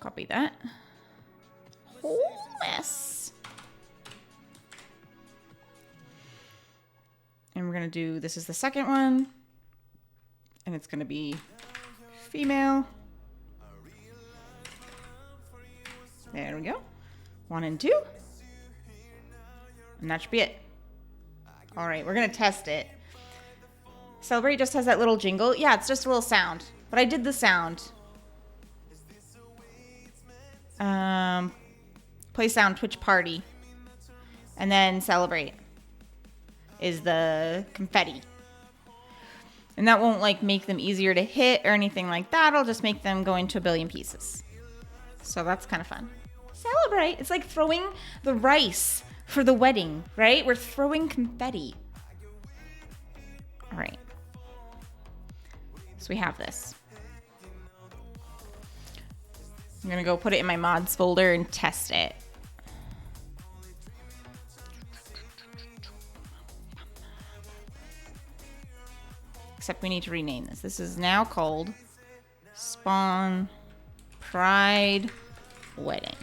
Copy that. Whole mess. And we're going to do, this is the second one. And it's going to be female. There we go. 1 and 2. And that should be it. All right, we're going to test it. Celebrate just has that little jingle. Yeah, it's just a little sound. But I did the sound. Play sound, Twitch party. And then celebrate is the confetti. And that won't like make them easier to hit or anything like that. It'll just make them go into a billion pieces. So that's kind of fun. Celebrate. It's like throwing the rice for the wedding, right? We're throwing confetti. All right. So we have this. I'm going to go put it in my mods folder and test it. Except we need to rename this. This is now called Spawn Pride Wedding.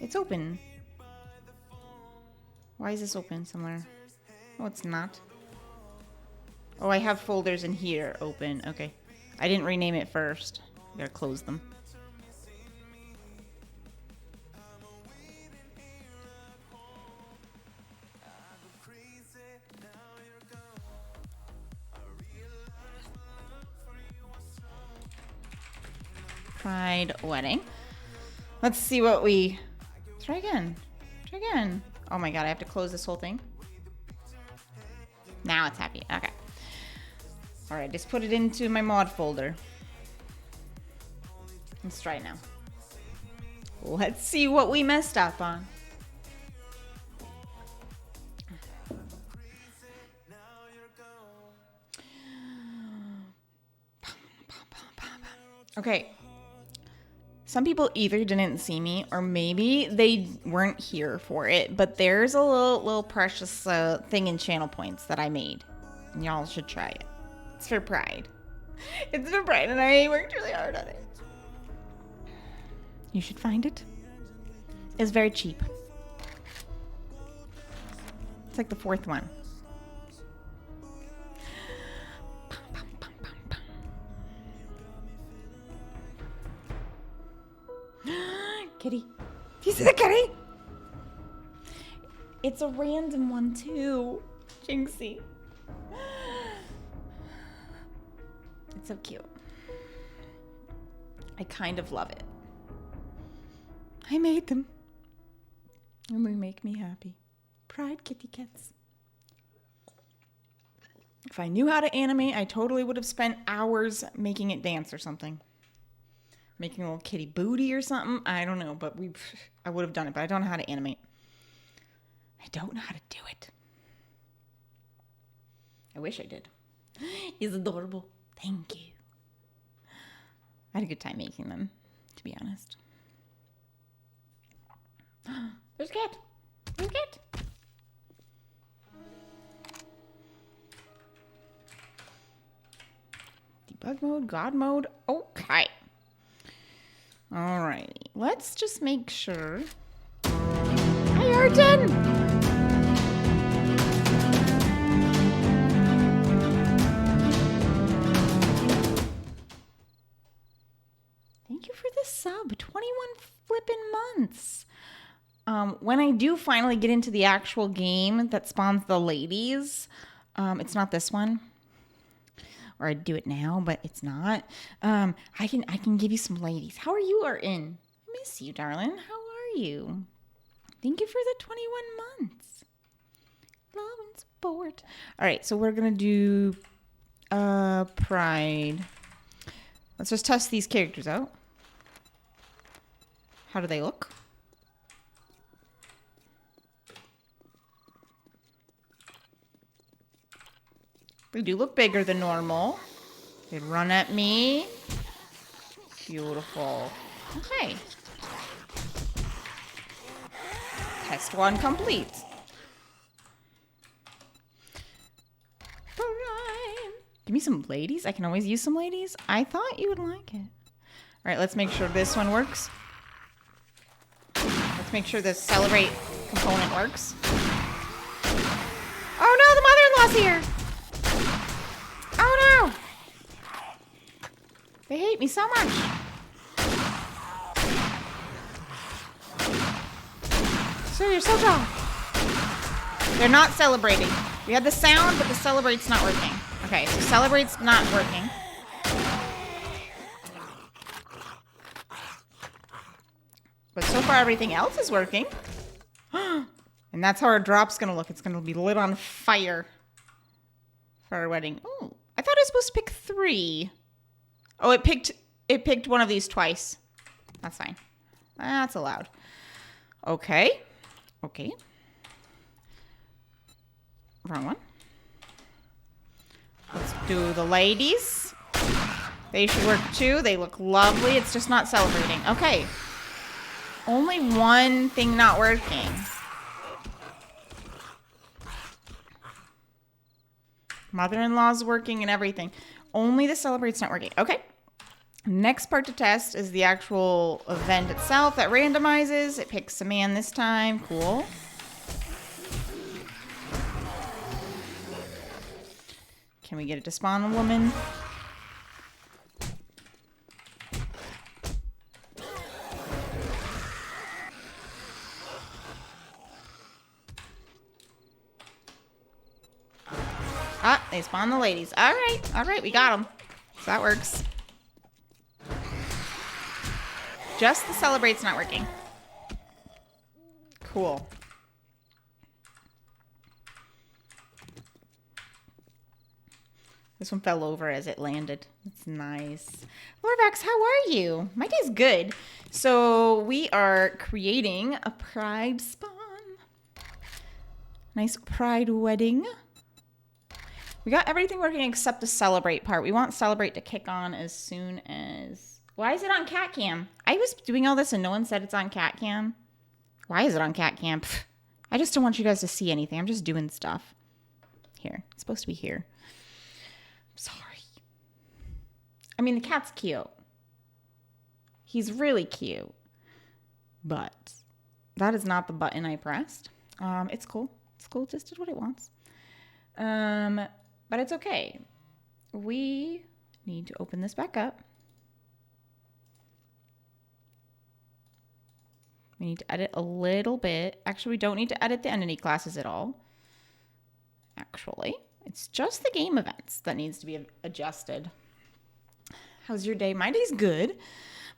It's open. Why is this open somewhere? Oh, it's not. Oh, I have folders in here open. Okay. I didn't rename it first. I gotta close them. Pride wedding. Let's see what we... Try again. Try again. Oh my god, I have to close this whole thing. Now it's happy. Okay. All right, just put it into my mod folder. Let's try it now. Let's see what we messed up on. Okay. Some people either didn't see me or maybe they weren't here for it, but there's a little precious thing in channel points that I made. And y'all should try it. It's for pride. It's for pride and I worked really hard on it. You should find it. It's very cheap. It's like the 4th one. Kitty. Do you see the kitty? It's a random one too. Jinxie. It's so cute. I kind of love it. I made them. And they make me happy. Pride kitty cats. If I knew how to animate, I totally would have spent hours making it dance or something. Making a little kitty booty or something. I don't know, but I would have done it, but I don't know how to animate. I don't know how to do it. I wish I did. He's adorable. Thank you. I had a good time making them, to be honest. There's a cat. There's a cat. Debug mode, God mode. Okay. Alrighty. Let's just make sure. Hi, Arden! Thank you for the sub. 21 flippin' months. When I do finally get into the actual game that spawns the ladies, it's not this one. Or I'd do it now, but it's not. I can give you some ladies. How are you, Arden? I miss you, darling. How are you? Thank you for the 21 months. Love and support. All right, so we're gonna do Pride. Let's just test these characters out. How do they look? They do look bigger than normal. They run at me. Beautiful. Okay. Test 1 complete. Fine. Give me some ladies. I can always use some ladies. I thought you would like it. All right, let's make sure this one works. Let's make sure the celebrate component works. Oh no, the mother-in-law's here. Oh no! They hate me so much. Sir, you're so tall. They're not celebrating. We had the sound, but the celebrate's not working. Okay, so celebrate's not working. But so far everything else is working. And that's how our drop's gonna look. It's gonna be lit on fire for our wedding. Oh, I thought I was supposed to pick 3. Oh, it picked one of these twice. That's fine. That's allowed. Okay. Okay. Wrong one. Let's do the ladies. They should work too. They look lovely. It's just not celebrating. Okay. Only one thing not working. Mother-in-law's working and everything. Only the celebrate's not working. Okay. Next part to test is the actual event itself that randomizes. It picks a man this time. Cool. Can we get it to spawn a woman? Ah, they spawn the ladies. All right, we got them. So that works. Just the celebrate's not working. Cool. This one fell over as it landed. It's nice. Lorvax, how are you? My day's good. So we are creating a pride spawn. Nice pride wedding. We got everything working except the celebrate part. We want celebrate to kick on as soon as... Why is it on cat cam? I was doing all this and no one said it's on cat cam. Why is it on cat cam? Pfft. I just don't want you guys to see anything. I'm just doing stuff. Here. It's supposed to be here. Sorry. I mean, the cat's cute. He's really cute. But that is not the button I pressed. It's cool. It's cool. It just did what it wants. But it's okay. We need to open this back up. We need to edit a little bit. Actually, we don't need to edit the entity classes at all. Actually, it's just the game events that needs to be adjusted. How's your day? My day's good.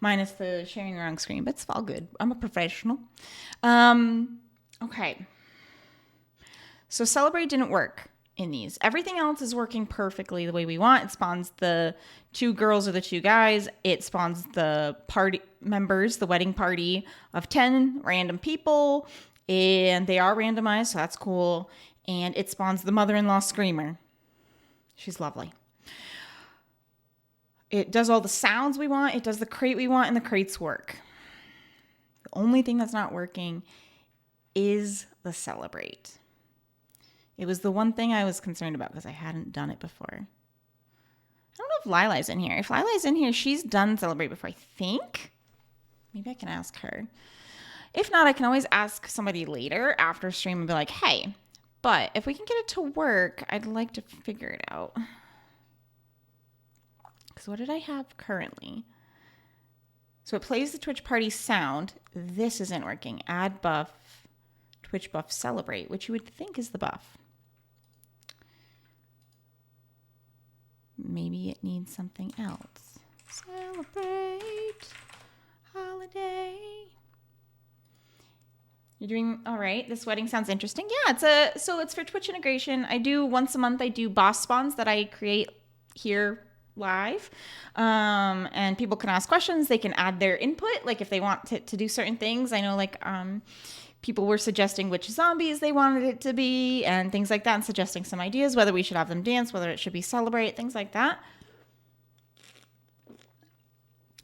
Minus the sharing the wrong screen, but it's all good. I'm a professional. Okay. So Celebrate didn't work in these. Everything else is working perfectly the way we want. It spawns the 2 girls or the 2 guys. It spawns the party members, the wedding party of 10 random people. And they are randomized, so that's cool. And it spawns the mother-in-law screamer. She's lovely. It does all the sounds we want. It does the crate we want, and the crates work. The only thing that's not working is the Celebrate. It was the one thing I was concerned about because I hadn't done it before. I don't know if Lila's in here. If Lila's in here, she's done Celebrate before, I think. Maybe I can ask her. If not, I can always ask somebody later after stream and be like, hey, but if we can get it to work, I'd like to figure it out. Because what did I have currently? So it plays the Twitch party sound. This isn't working. Add buff, Twitch buff Celebrate, which you would think is the buff. Maybe it needs something else. Celebrate holiday. You're doing all right. This wedding sounds interesting. Yeah, it's for Twitch integration. I do once a month. I do boss spawns that I create here live, and people can ask questions. They can add their input, like if they want to do certain things. I know, like people were suggesting which zombies they wanted it to be and things like that, and suggesting some ideas, whether we should have them dance, whether it should be Celebrate, things like that.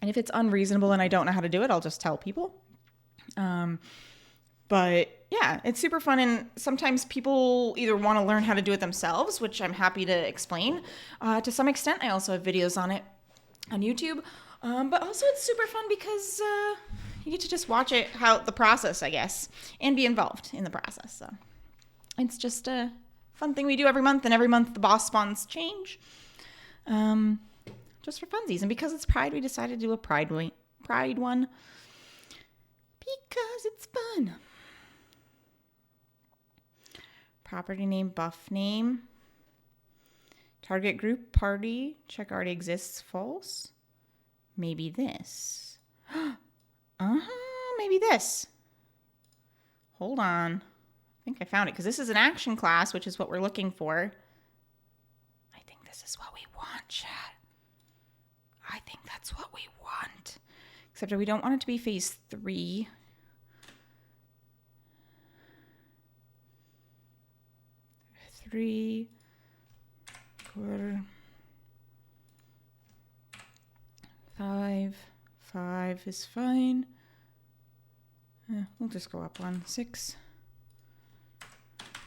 And if it's unreasonable and I don't know how to do it, I'll just tell people. But yeah, it's super fun. And sometimes people either want to learn how to do it themselves, which I'm happy to explain. To some extent, I also have videos on it on YouTube. But also it's super fun because you get to just watch it, how the process, I guess, and be involved in the process. So it's just a fun thing we do every month. And every month the boss spawns change. Just for funsies. And because it's Pride, we decided to do a Pride one. Because it's fun. Property name, buff name. Target group, party. Check already exists, false. Maybe this. Maybe this. Hold on. I think I found it because this is an action class, which is what we're looking for. I think this is what we want, chat. I think that's what we want. Except that we don't want it to be phase 3. Three, 4, 5. 5 is fine. We'll just go up 1. 6.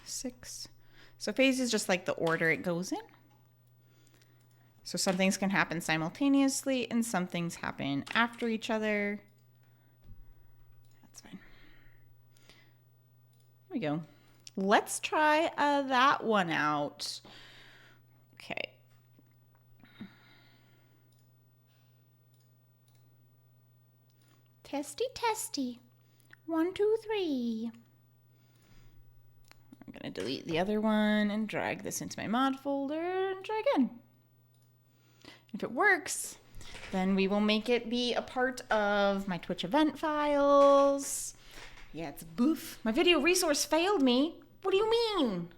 6. So phase is just like the order it goes in. So some things can happen simultaneously and some things happen after each other. That's fine. There we go. Let's try that one out. Okay. Testy, testy. 1, 2, 3. I'm going to delete the other one and drag this into my mod folder and try again. If it works, then we will make it be a part of my Twitch event files. Yeah, it's boof. My video resource failed me. What do you mean?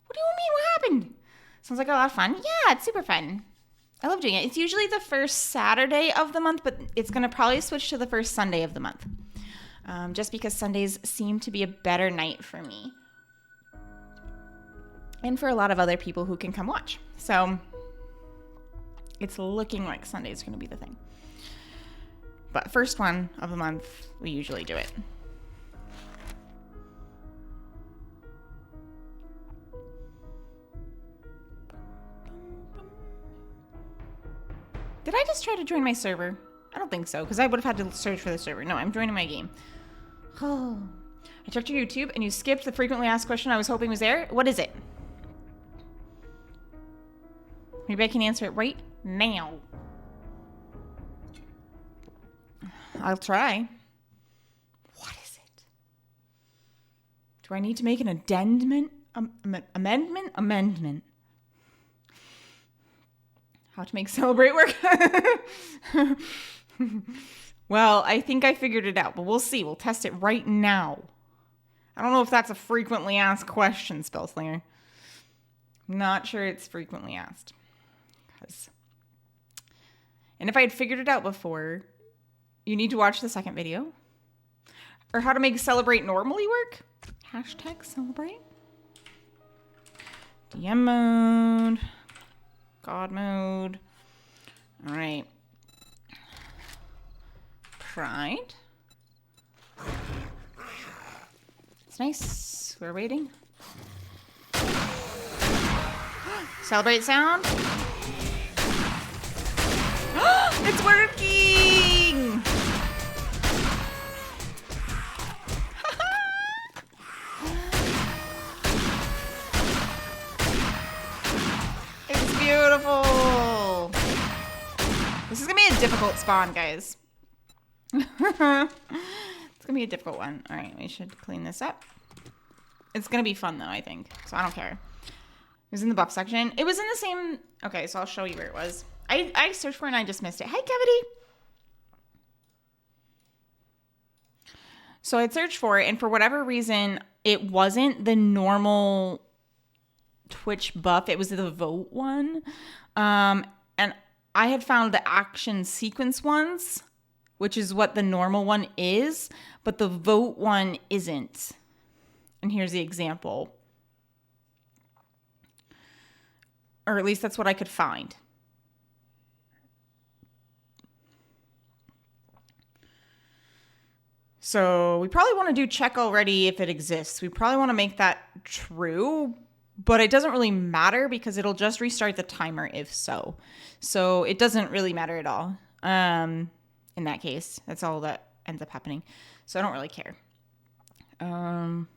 What do you mean? What happened? Sounds like a lot of fun. Yeah, it's super fun. I love doing it. It's usually the first Saturday of the month, but it's going to probably switch to the first Sunday of the month. Just because Sundays seem to be a better night for me. And for a lot of other people who can come watch. So it's looking like Sunday is going to be the thing. But first one of the month, we usually do it. Did I just try to join my server? I don't think so, because I would have had to search for the server. No, I'm joining my game. Oh. I checked your YouTube and you skipped the frequently asked question I was hoping was there. What is it? Maybe I can answer it right now. I'll try. What is it? Do I need to make an addendum? Amendment. How to make Celebrate work? Well, I think I figured it out, but we'll see. We'll test it right now. I don't know if that's a frequently asked question, Spellslinger. Not sure it's frequently asked. And if I had figured it out before, you need to watch the second video. Or how to make Celebrate normally work. Hashtag Celebrate. DM mode. God mode. All right. Pride. It's nice. We're waiting. Celebrate sound. It's working! It's beautiful. This is gonna be a difficult spawn, guys. It's gonna be a difficult one. All right, we should clean this up. It's gonna be fun though, I think. So I don't care. It was in the buff section. It was in the same. Okay, so I'll show you where it was. I searched for it and I just missed it. Hi, Kevity. So I'd searched for it, and for whatever reason, it wasn't the normal Twitch buff. It was the vote one. And I had found the action sequence ones, which is what the normal one is, but the vote one isn't. And here's the example. Or at least that's what I could find. So we probably want to do check already if it exists. We probably want to make that true, but it doesn't really matter because it'll just restart the timer if so. So it doesn't really matter at all. In that case, that's all that ends up happening. So I don't really care. And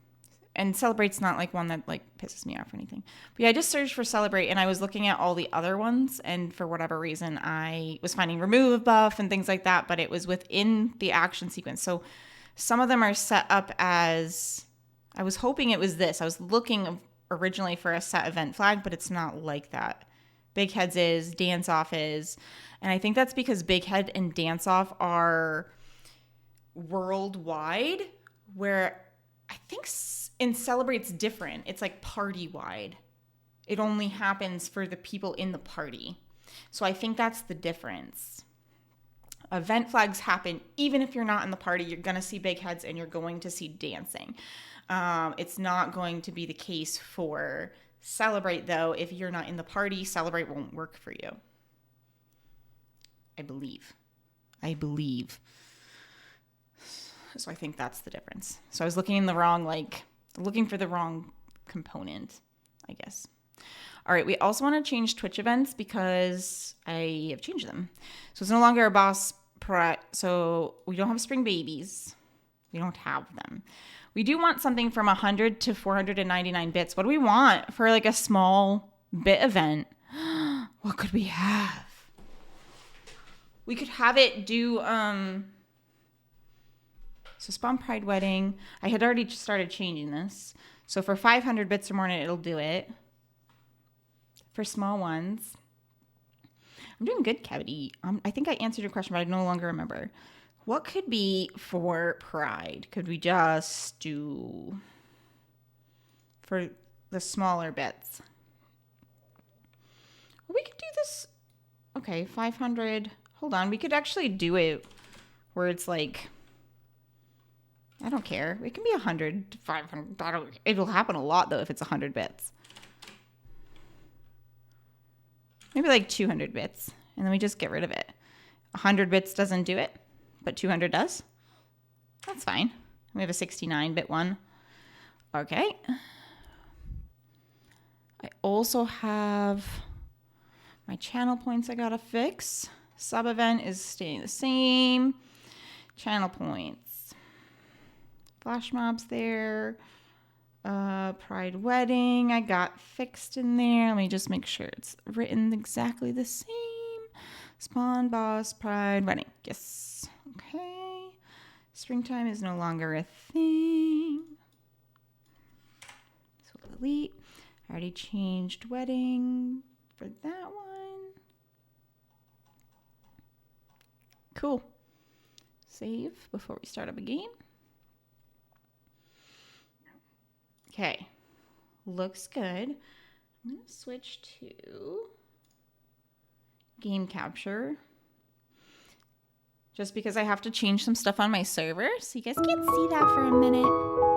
Celebrate's not like one that like pisses me off or anything. But yeah, I just searched for Celebrate and I was looking at all the other ones, and for whatever reason I was finding remove buff and things like that, but it was within the action sequence. So some of them are set up as, I was hoping it was this. I was looking originally for a set event flag, but it's not like that. Big Heads is, Dance Off is, and I think that's because Big Head and Dance Off are worldwide, where I think in Celebrate's different. It's like party wide. It only happens for the people in the party. So I think that's the difference. Event flags happen even if you're not in the party. You're going to see Big Heads and you're going to see dancing. It's not going to be the case for Celebrate, though. If you're not in the party, Celebrate won't work for you. I believe. So I think that's the difference. So I was looking for the wrong component, I guess. All right, we also want to change Twitch events because I have changed them. So it's no longer a boss so we don't have spring babies. We don't have them. We do want something from 100 to 499 bits. What do we want for like a small bit event? What could we have? We could have it do so Spawn Pride Wedding. I had already started changing this. So for 500 bits or more, it'll do it. For small ones. I'm doing good, Cavity. I think I answered your question, but I no longer remember. What could be for Pride? Could we just do for the smaller bits? just, okay, 500. Hold on. We could actually do it where it's like, I don't care. It can be 100, 500. It'll happen a lot though if it's 100 bits. Maybe like 200 bits. And then we just get rid of it. 100 bits doesn't do it, but 200 does. That's fine. We have a 69-bit one. Okay. I also have my channel points I gotta fix. Sub event is staying the same. Channel points. Flash mobs there. Pride wedding I got fixed in there. Let me just make sure it's written exactly the same. Spawn boss pride wedding. Yes. Okay. Springtime is no longer a thing. So delete. I already changed wedding for that one. Cool. Save before we start up again. Okay. Looks good. I'm going to switch to game capture. Just because I have to change some stuff on my server. So you guys can't see that for a minute.